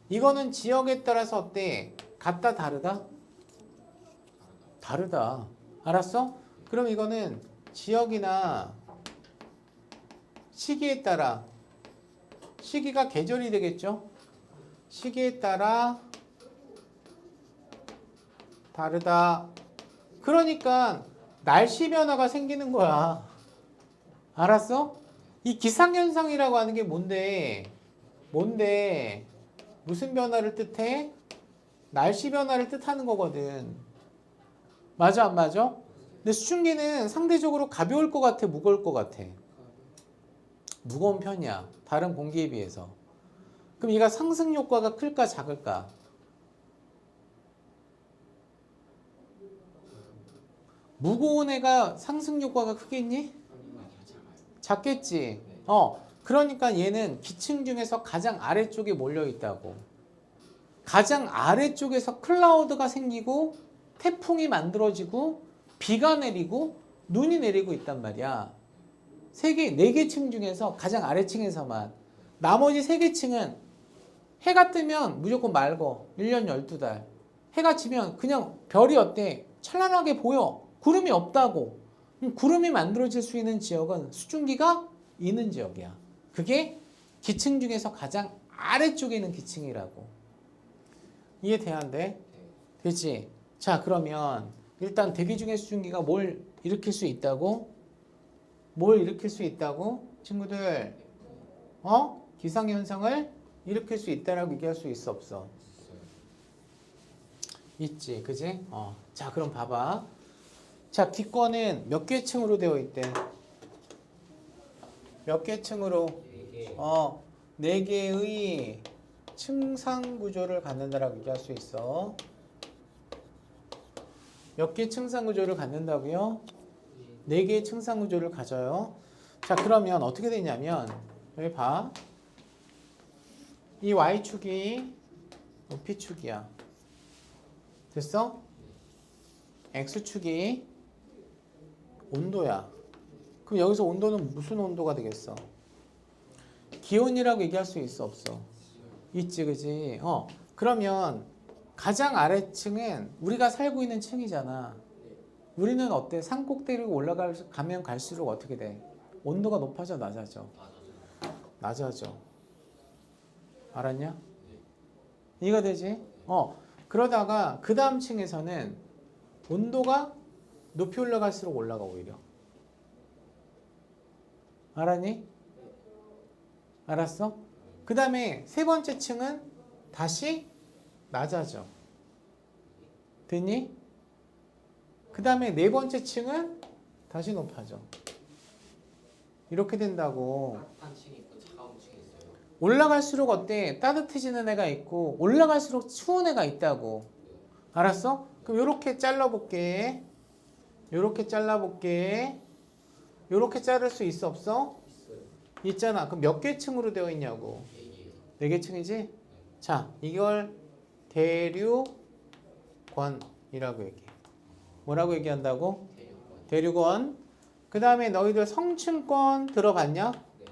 이거는 지역에 따라서 어때? 같다 다르다? 다르다. 알았어? 그럼 이거는 지역이나 시기에 따라 시기가 계절이 되겠죠? 시기에 따라 다르다. 그러니까 날씨 변화가 생기는 거야. 알았어? 이 기상현상이라고 하는 게 뭔데? 무슨 변화를 뜻해? 날씨 변화를 뜻하는 거거든. 맞아, 안 맞아? 근데 수증기는 상대적으로 가벼울 것 같아, 무거울 것 같아? 무거운 편이야. 다른 공기에 비해서. 그럼 얘가 상승 효과가 클까, 작을까? 무거운 애가 상승 효과가 크겠니? 작겠지. 그러니까 얘는 기층 중에서 가장 아래쪽에 몰려 있다고. 가장 아래쪽에서 클라우드가 생기고 태풍이 만들어지고 비가 내리고 눈이 내리고 있단 말이야. 네 개 층 중에서 가장 아래층에서만. 나머지 세 개 층은 해가 뜨면 무조건 맑어. 1년 12달. 해가 지면 그냥 별이 어때? 찬란하게 보여. 구름이 없다고. 구름이 만들어질 수 있는 지역은 수증기가 있는 지역이야. 그게 기층 중에서 가장 아래쪽에 있는 기층이라고. 이해돼야돼? 되지? 자, 그러면 일단 대기 중의 수증기가 뭘 일으킬 수 있다고? 뭘 일으킬 수 있다고? 친구들, 기상현상을 일으킬 수 있다라고 얘기할 수 있어, 없어? 있지, 그지? 자, 그럼 봐봐. 자, 기권은 몇 개 층으로 되어 있대? 몇 개 층으로? 4개의 층상 구조를 갖는다라고 얘기할 수 있어. 몇 개 층상 구조를 갖는다고요? 4개의 층상 구조를 가져요. 자, 그러면 어떻게 되냐면 여기 봐. 이 Y축이 높이축이야. 됐어? X축이 온도야. 그럼 여기서 온도는 무슨 온도가 되겠어? 기온이라고 얘기할 수 있어, 없어? 있지, 그지? 그러면 가장 아래층은 우리가 살고 있는 층이잖아. 우리는 어때? 산 꼭대기로 올라가면 갈수록 어떻게 돼? 온도가 높아져, 낮아져? 낮아져. 알았냐? 이해가 되지? 그러다가 그 다음 층에서는 온도가 높이 올라갈수록 올라가, 오히려. 알았니? 알았어? 그 다음에 세 번째 층은 다시 낮아져. 됐니? 그 다음에 네 번째 층은 다시 높아져. 이렇게 된다고. 따뜻한 층이 있고 차가운 층이 있어요. 올라갈수록 어때? 따뜻해지는 애가 있고 올라갈수록 추운 애가 있다고. 알았어? 그럼 요렇게 잘라볼게. 요렇게 잘라볼게. 요렇게 자를 수 있어, 없어? 있어요. 있잖아. 그럼 몇 개 층으로 되어 있냐고. 4개 층이지? 자, 이걸 대류권이라고 얘기해. 뭐라고 얘기한다고? 대류권. 그 다음에 너희들 성층권 들어봤냐? 네.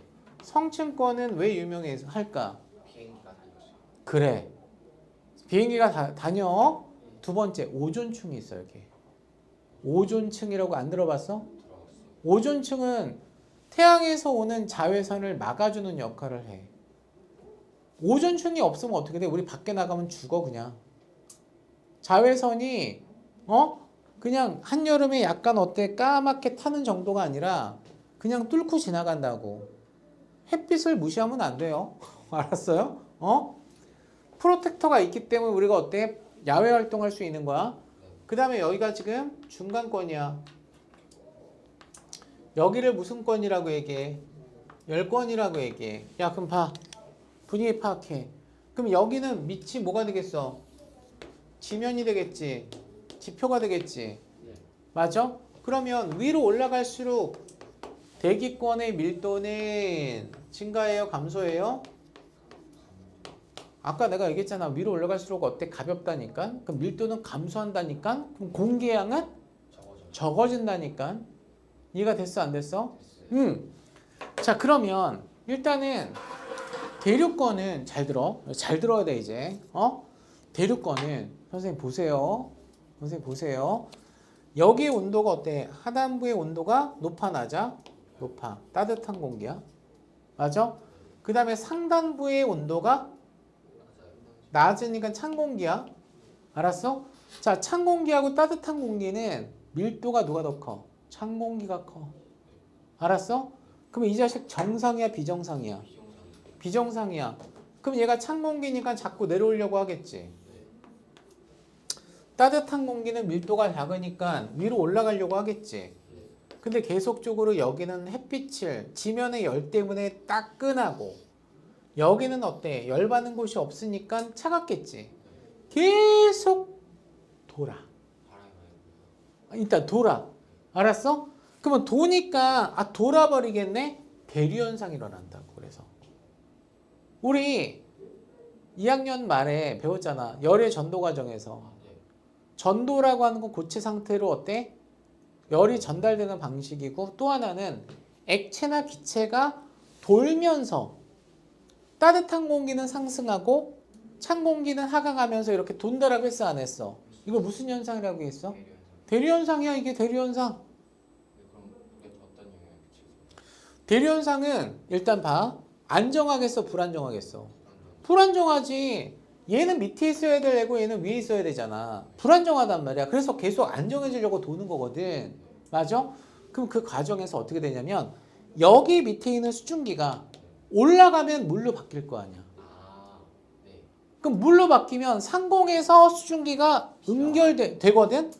성층권은 왜 유명할까? 비행기가 다녔어요. 그래. 비행기가 다녀. 두 번째, 오존층이 있어, 여기. 오존층이라고 안 들어봤어? 들어갔어요. 오존층은 태양에서 오는 자외선을 막아주는 역할을 해. 오존층이 없으면 어떻게 돼? 우리 밖에 나가면 죽어, 그냥. 자외선이, 그냥 한여름에 약간 어때? 까맣게 타는 정도가 아니라 그냥 뚫고 지나간다고. 햇빛을 무시하면 안 돼요. 알았어요? 프로텍터가 있기 때문에 우리가 어때? 야외 활동할 수 있는 거야. 그 다음에 여기가 지금 중간권이야. 여기를 무슨 권이라고 얘기해? 열권이라고 얘기해. 야, 그럼 봐. 분위기 파악해. 그럼 여기는 밑이 뭐가 되겠어? 지면이 되겠지. 지표가 되겠지. 맞아? 그러면 위로 올라갈수록 대기권의 밀도는 증가해요? 감소해요? 아까 내가 얘기했잖아. 위로 올라갈수록 어때? 가볍다니까? 그럼 밀도는 감소한다니까? 그럼 공기량은 적어진다니까? 이해가 됐어? 안 됐어? 자, 그러면 일단은 대류권은 잘 들어. 잘 들어야 돼, 이제. 대류권은 선생님 보세요. 선생님 보세요. 여기의 온도가 어때? 하단부의 온도가 높아 낮아? 높아. 따뜻한 공기야. 맞아? 그 다음에 상단부의 온도가 낮으니까 찬 공기야. 알았어? 자, 찬 공기하고 따뜻한 공기는 밀도가 누가 더 커? 찬 공기가 커. 알았어? 그럼 이 자식 정상이야, 비정상이야? 비정상이야. 그럼 얘가 찬 공기니까 자꾸 내려오려고 하겠지. 따뜻한 공기는 밀도가 작으니까 위로 올라가려고 하겠지. 근데 계속적으로 여기는 햇빛을 지면의 열 때문에 따끈하고 여기는 어때? 열 받는 곳이 없으니까 차갑겠지. 계속 돌아. 일단 돌아. 알았어? 그러면 도니까 돌아버리겠네? 대류현상이 일어난다고. 그래서 우리 2학년 말에 배웠잖아. 열의 전도 과정에서 전도라고 하는 건 고체 상태로 어때? 열이 전달되는 방식이고 또 하나는 액체나 기체가 돌면서 따뜻한 공기는 상승하고 찬 공기는 하강하면서 이렇게 돈다라고 했어 안 했어? 이거 무슨 현상이라고 했어? 대류현상이야. 이게 대류현상. 대류현상은 일단 봐. 안정하겠어 불안정하겠어? 불안정하지. 얘는 밑에 있어야 될 애고 얘는 위에 있어야 되잖아. 불안정하단 말이야. 그래서 계속 안정해지려고 도는 거거든. 맞아? 그럼 그 과정에서 어떻게 되냐면 여기 밑에 있는 수증기가 올라가면 물로 바뀔 거 아니야. 그럼 물로 바뀌면 상공에서 수증기가 되거든?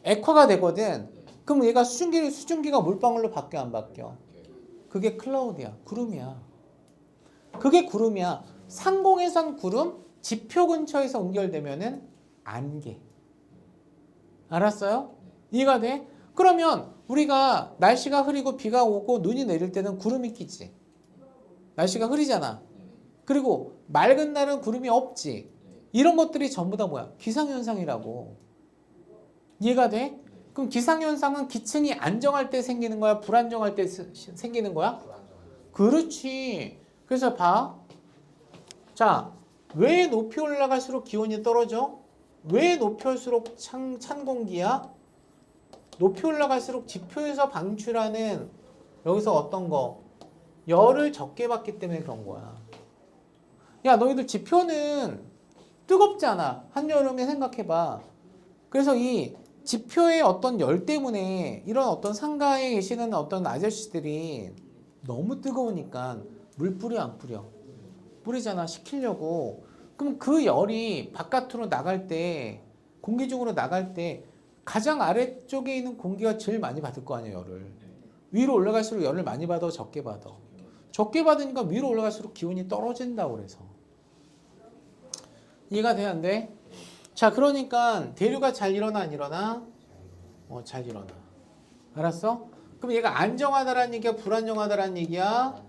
액화가 되거든. 그럼 얘가 수증기가 물방울로 바뀌어 안 바뀌어? 그게 클라우드야. 구름이야. 그게 구름이야. 상공에선 구름, 지표 근처에서 연결되면은 안개. 알았어요? 이해가 돼? 그러면 우리가 날씨가 흐리고 비가 오고 눈이 내릴 때는 구름이 끼지. 날씨가 흐리잖아. 그리고 맑은 날은 구름이 없지. 이런 것들이 전부 다 뭐야? 기상현상이라고. 이해가 돼? 그럼 기상현상은 기층이 안정할 때 생기는 거야? 불안정할 때 생기는 거야? 그렇지. 그래서 봐. 자, 왜 높이 올라갈수록 기온이 떨어져? 왜 높이 올수록 찬 공기야? 높이 올라갈수록 지표에서 방출하는 여기서 어떤 거? 열을 적게 받기 때문에 그런 거야. 야, 너희들 지표는 뜨겁잖아. 한여름에 생각해봐. 그래서 이 지표의 어떤 열 때문에 이런 어떤 상가에 계시는 어떤 아저씨들이 너무 뜨거우니까 물 뿌려 안 뿌려? 뿌리잖아. 식히려고. 그럼 그 열이 바깥으로 나갈 때 공기 중으로 나갈 때 가장 아래쪽에 있는 공기가 제일 많이 받을 거 아니야. 열을. 위로 올라갈수록 열을 많이 받아 적게 받아? 적게 받으니까 위로 올라갈수록 기온이 떨어진다고 그래서. 이해가 돼야 안 돼? 자, 그러니까 대류가 잘 일어나 안 일어나? 잘 일어나. 알았어? 그럼 얘가 안정하다라는 얘기야? 불안정하다라는 얘기야?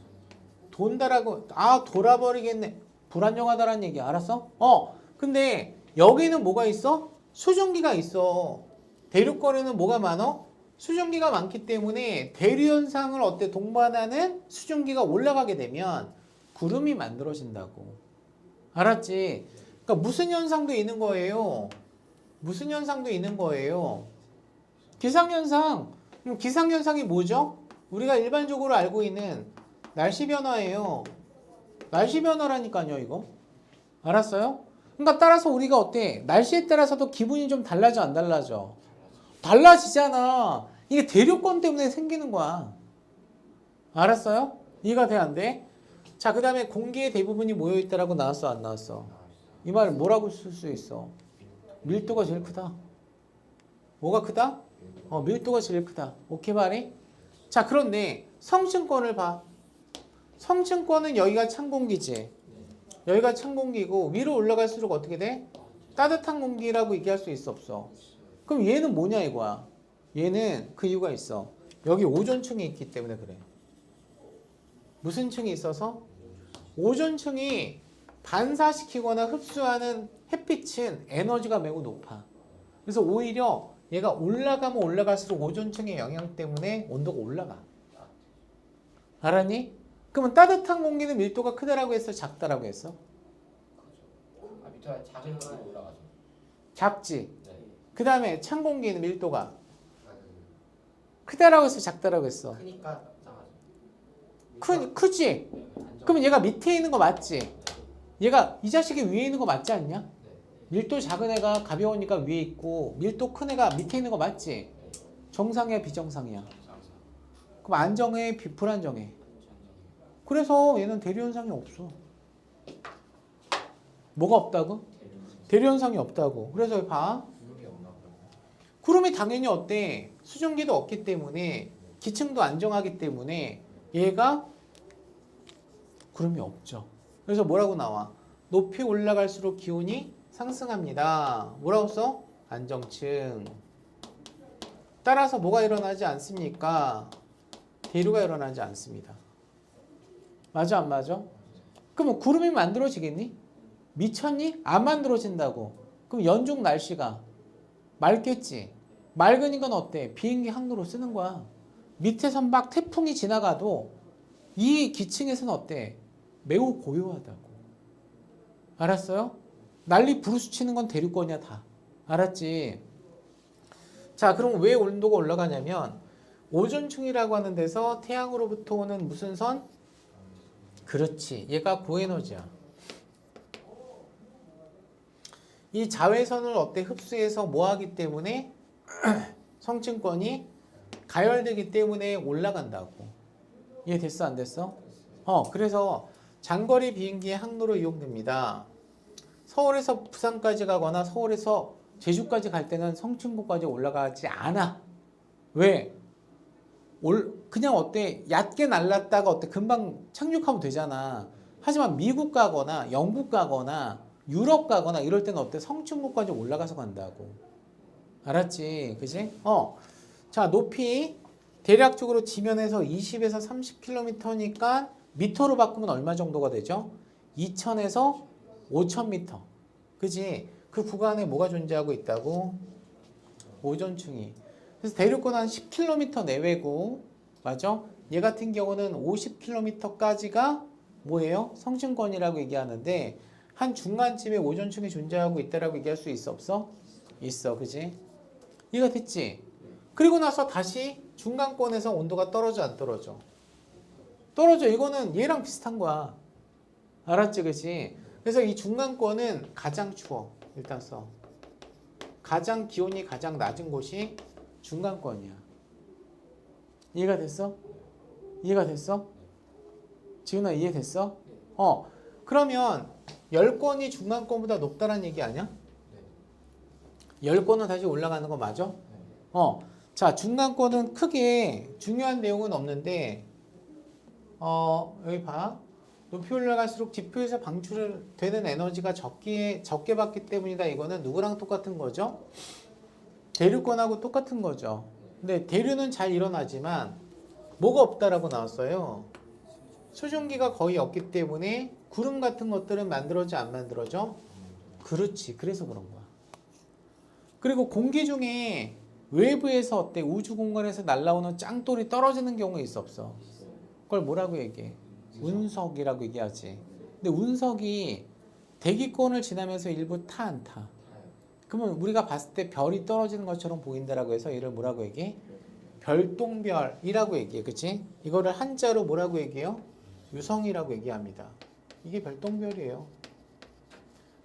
돈다라고 돌아버리겠네. 불안정하다라는 얘기야. 알았어? 근데 여기는 뭐가 있어? 수증기가 있어. 대륙거리는 뭐가 많어? 수증기가 많기 때문에 대류현상을 어때? 동반하는 수증기가 올라가게 되면 구름이 만들어진다고. 알았지? 그러니까 무슨 현상도 있는 거예요? 무슨 현상도 있는 거예요? 기상현상. 기상현상이 뭐죠? 우리가 일반적으로 알고 있는 날씨 변화예요. 날씨 변화라니까요, 이거. 알았어요? 그러니까 따라서 우리가 어때? 날씨에 따라서도 기분이 좀 달라져, 안 달라져? 달라지잖아. 이게 대류권 때문에 생기는 거야. 알았어요? 이해가 돼, 안 돼? 자, 그 다음에 공기의 대부분이 모여있다라고 나왔어, 안 나왔어? 이 말을 뭐라고 쓸 수 있어? 밀도가 제일 크다. 뭐가 크다? 밀도가 제일 크다. 오케이 말이? 자, 그런데 성층권을 봐. 성층권은 여기가 찬 공기지. 여기가 찬 공기고 위로 올라갈수록 어떻게 돼? 따뜻한 공기라고 얘기할 수 있어 없어? 그럼 얘는 뭐냐 이거야. 얘는 그 이유가 있어. 여기 오존층이 있기 때문에 그래. 무슨 층이 있어서? 오존층이 반사시키거나 흡수하는 햇빛은 에너지가 매우 높아. 그래서 오히려 얘가 올라가면 올라갈수록 오존층의 영향 때문에 온도가 올라가. 알았니? 그러면 따뜻한 공기는 밀도가 크다라고 했어? 작다라고 했어? 밑에 작은 거 올라가죠. 작지? 네. 그 다음에 찬 공기는 밀도가 맞아요. 크다라고 했어, 작다라고 했어? 크니까 작아져. 크지? 네, 안정. 그러면 얘가 밑에 있는 거 맞지? 얘가 이 자식이 위에 있는 거 맞지 않냐? 네. 밀도 작은 애가 가벼우니까 위에 있고 밀도 큰 애가 밑에 있는 거 맞지? 정상이야, 비정상이야? 상상. 그럼 안정해, 불안정해? 전정이. 그래서 얘는 대류현상이 없어. 뭐가 없다고? 대류현상이 없다고. 그래서 여기 봐. 구름이 없나 그러면? 구름이 당연히 어때? 수증기도 없기 때문에 기층도 안정하기 때문에 얘가 구름이 없죠. 그래서 뭐라고 나와? 높이 올라갈수록 기온이 상승합니다. 뭐라고 써? 안정층. 따라서 뭐가 일어나지 않습니까? 대류가 일어나지 않습니다. 맞아, 안 맞아? 그럼 구름이 만들어지겠니? 미쳤니? 안 만들어진다고. 그럼 연중 날씨가 맑겠지. 맑은 건 어때? 비행기 항로로 쓰는 거야. 밑에서 막 태풍이 지나가도 이 기층에서는 어때? 매우 고요하다고. 알았어요? 난리 부르스 치는 건 대류권이야 다. 알았지? 자, 그럼 왜 온도가 올라가냐면 오존층이라고 하는 데서 태양으로부터 오는 무슨 선? 그렇지. 얘가 고에너지야. 이 자외선을 어때? 흡수해서 뭐 하기 때문에 성층권이 가열되기 때문에 올라간다고. 이해됐어? 안 됐어? 그래서 장거리 비행기의 항로로 이용됩니다. 서울에서 부산까지 가거나 서울에서 제주까지 갈 때는 성층권까지 올라가지 않아. 왜? 그냥 어때? 얕게 날랐다가 어때? 금방 착륙하면 되잖아. 하지만 미국 가거나 영국 가거나 유럽 가거나 이럴 때는 어때? 성층권까지 올라가서 간다고. 알았지? 그지? 자, 높이 대략적으로 지면에서 20에서 30km니까 미터로 바꾸면 얼마 정도가 되죠? 2000에서 5000m. 그지? 그 구간에 뭐가 존재하고 있다고? 오존층이. 그래서 대륙권 한 10km 내외고, 맞아? 얘 같은 경우는 50km까지가 뭐예요? 성층권이라고 얘기하는데 한 중간쯤에 오존층이 존재하고 있다라고 얘기할 수 있어, 없어? 있어, 그지? 이해가 됐지? 그리고 나서 다시 중간권에서 온도가 떨어져, 안 떨어져? 떨어져. 이거는 얘랑 비슷한 거야. 알았지, 그지? 그래서 이 중간권은 가장 추워. 일단 써. 가장 기온이 가장 낮은 곳이 중간권이야. 이해가 됐어? 이해가 됐어? 지훈아, 이해됐어? 그러면 열권이 중간권보다 높다는 얘기 아니야? 열권은 다시 올라가는 거 맞아? 자, 중간권은 크게 중요한 내용은 없는데 여기 봐. 높이 올라갈수록 지표에서 방출되는 에너지가 적게 받기 때문이다. 이거는 누구랑 똑같은 거죠? 대류권하고 똑같은 거죠. 근데 대류는 잘 일어나지만 뭐가 없다라고 나왔어요? 수증기가 거의 없기 때문에 구름 같은 것들은 만들어져, 안 만들어져? 그렇지. 그래서 그런 거야. 그리고 공기 중에 외부에서 어때? 우주 공간에서 날아오는 짱돌이 떨어지는 경우가 있어, 없어? 그걸 뭐라고 얘기해? 운석이라고 얘기하지. 근데 운석이 대기권을 지나면서 일부 타, 안 타? 그러면 우리가 봤을 때 별이 떨어지는 것처럼 보인다라고 해서 얘를 뭐라고 얘기해? 별똥별이라고 얘기해. 그치? 이거를 한자로 뭐라고 얘기해요? 유성이라고 얘기합니다. 이게 별똥별이에요.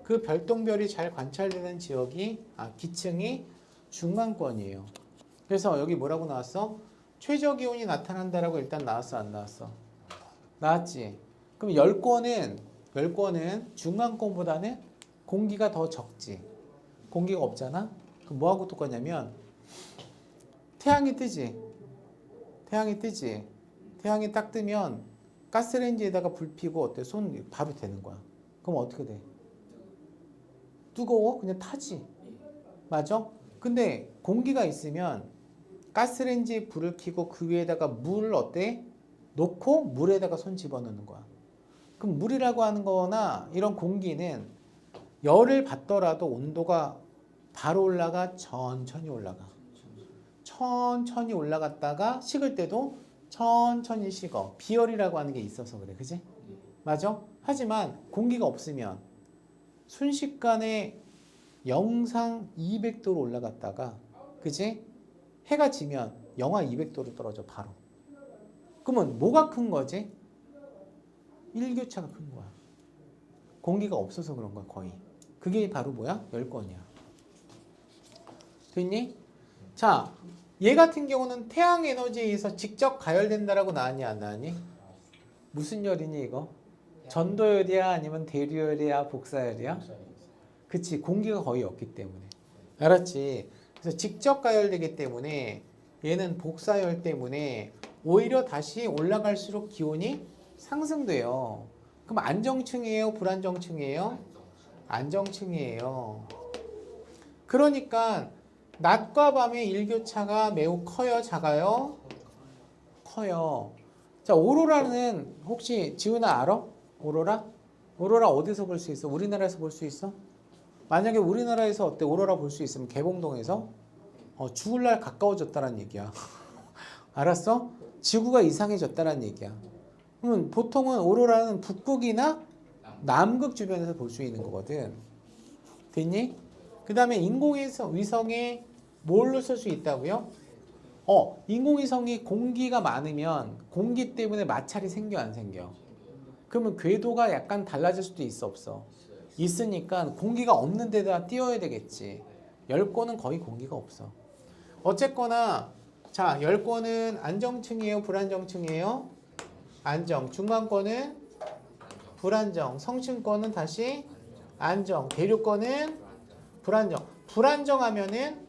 그 별똥별이 잘 관찰되는 지역이 기층이 중간권이에요. 그래서 여기 뭐라고 나왔어? 최저기온이 나타난다라고 일단 나왔어, 안 나왔어? 나왔지? 그럼 열권은 중간권보다는 공기가 더 적지. 공기가 없잖아? 그럼 뭐하고 똑같냐면 태양이 뜨지? 태양이 딱 뜨면 가스레인지에다가 불 피고 어때? 손 바로 되는 거야. 그럼 어떻게 돼? 뜨거워? 그냥 타지. 맞아? 근데 공기가 있으면 가스레인지에 불을 켜고 그 위에다가 물을 어때? 놓고 물에다가 손 집어넣는 거야. 그럼 물이라고 하는 거나 이런 공기는 열을 받더라도 온도가 바로 올라가, 천천히 올라가. 천천히 올라갔다가 식을 때도 천천히 식어. 비열이라고 하는 게 있어서 그래. 그지? 맞아? 하지만 공기가 없으면 순식간에 영상 200도로 올라갔다가 그지? 해가 지면 영하 200도로 떨어져 바로. 그러면 뭐가 큰 거지? 일교차가 큰 거야. 공기가 없어서 그런 거야 거의. 그게 바로 뭐야? 열권이야. 됐니? 자, 얘 같은 경우는 태양 에너지에 의해서 직접 가열된다라고 나왔니 안 나왔니? 무슨 열이니 이거? 전도열이야 아니면 대류열이야 복사열이야? 그치, 공기가 거의 없기 때문에. 알았지? 그래서 직접 가열되기 때문에 얘는 복사열 때문에 오히려 다시 올라갈수록 기온이 상승돼요. 그럼 안정층이에요? 불안정층이에요? 안정층이에요. 그러니까 낮과 밤의 일교차가 매우 커요? 작아요? 커요. 자, 오로라는 혹시 지훈아 알아? 오로라? 오로라 어디서 볼 수 있어? 우리나라에서 볼 수 있어? 만약에 우리나라에서 어때? 오로라 볼 수 있으면 개봉동에서 죽을 날 가까워졌다는 얘기야. 알았어? 지구가 이상해졌다는 얘기야. 그러면 보통은 오로라는 북극이나 남극 주변에서 볼 수 있는 거거든. 됐니? 그 다음에 인공위성에 뭘로 쓸 수 있다고요? 인공위성이 공기가 많으면 공기 때문에 마찰이 생겨 안 생겨? 그러면 궤도가 약간 달라질 수도 있어 없어? 있으니까 공기가 없는 데다 띄워야 되겠지. 열권은 거의 공기가 없어. 어쨌거나 자, 열권은 안정층이에요? 불안정층이에요? 안정. 중간권은 불안정. 성층권은 다시 안정. 대류권은 불안정. 불안정하면은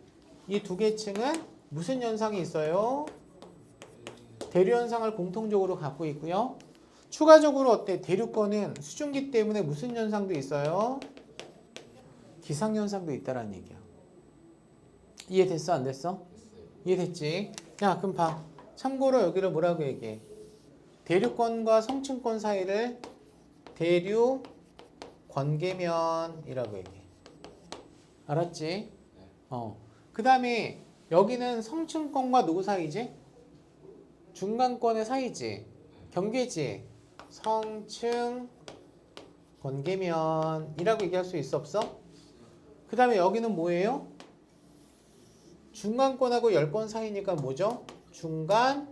이 두 개 층은 무슨 현상이 있어요? 대류 현상을 공통적으로 갖고 있고요. 추가적으로 어때? 대류권은 수증기 때문에 무슨 현상도 있어요? 기상 현상도 있다라는 얘기야. 이해됐어? 안 됐어? 이해됐지? 야, 그럼 봐. 참고로 여기를 뭐라고 얘기해? 대류권과 성층권 사이를 대류 관계면이라고 얘기해. 알았지? 그 다음에 여기는 성층권과 누구 사이지? 중간권의 사이지? 경계지? 성층 관계면이라고 얘기할 수 있어 없어? 그 다음에 여기는 뭐예요? 중간권하고 열권 사이니까 뭐죠? 중간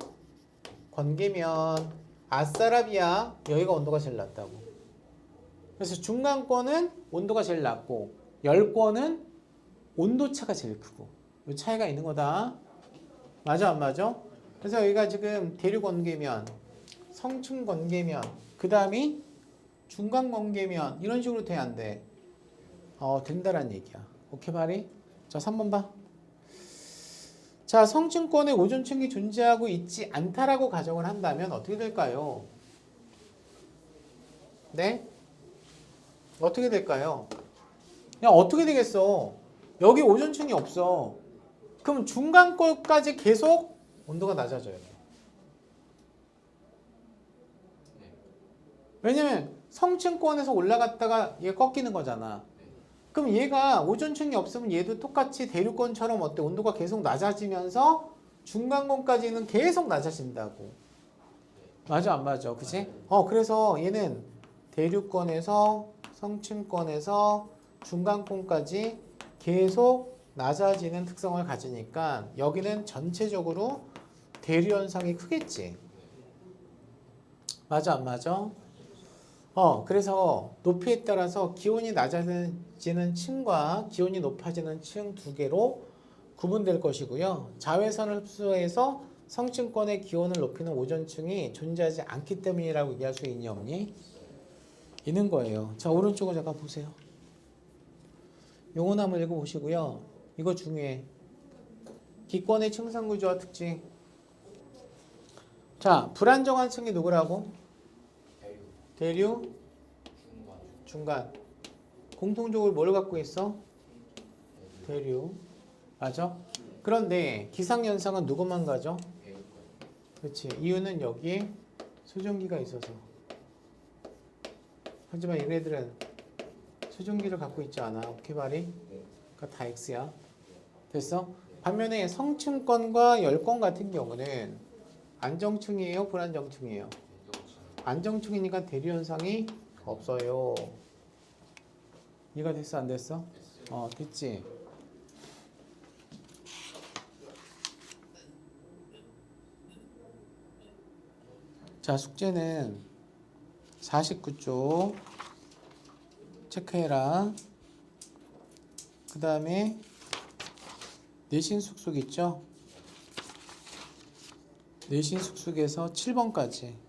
관계면. 아싸라비아 여기가 온도가 제일 낮다고. 그래서 중간권은 온도가 제일 낮고 열권은 온도차가 제일 크고 이 차이가 있는 거다. 맞아 안 맞아? 그래서 여기가 지금 대류 관계면, 성층 관계면, 그 다음이 중간 관계면 이런 식으로 돼야 안 돼? 된다란 얘기야. 오케이 바리? 자 3번 봐. 자, 성층권에 오존층이 존재하고 있지 않다라고 가정을 한다면 어떻게 될까요? 네? 어떻게 될까요? 야, 어떻게 되겠어? 여기 오존층이 없어. 그럼 중간권까지 계속 온도가 낮아져요. 왜냐면 성층권에서 올라갔다가 얘가 꺾이는 거잖아. 그럼 얘가 오존층이 없으면 얘도 똑같이 대류권처럼 어때? 온도가 계속 낮아지면서 중간권까지는 계속 낮아진다고. 맞아 안 맞아? 그치? 그래서 얘는 대류권에서 성층권에서 중간권까지 계속 낮아지는 특성을 가지니까 여기는 전체적으로 대류 현상이 크겠지. 맞아 안 맞아? 그래서 높이에 따라서 기온이 낮아지는 층과 기온이 높아지는 층 두 개로 구분될 것이고요. 자외선을 흡수해서 성층권의 기온을 높이는 오존층이 존재하지 않기 때문이라고 얘기할 수 있니 없니? 있는 거예요. 자, 오른쪽을 잠깐 보세요. 용어나 한번 읽어보시고요. 이거 중요해. 기권의 층상구조와 특징. 자, 불안정한 층이 누구라고? 대류, 중간. 공통적으로 뭘 갖고 있어? 대류. 맞아? 그런데 기상현상은 누구만 가져? 그렇지. 이유는 여기에 수증기가 있어서. 하지만 얘네들은 수증기를 갖고 있지 않아. 오케이 바리? 그러니까 다 X야. 됐어? 반면에 성층권과 열권 같은 경우는 안정층이에요? 불안정층이에요? 안정층이니까 대류 현상이 없어요. 이해가 됐어? 안 됐어? 됐지? 자, 숙제는 49쪽 체크해라. 그 다음에 내신 숙속 있죠? 내신 숙속에서 7번까지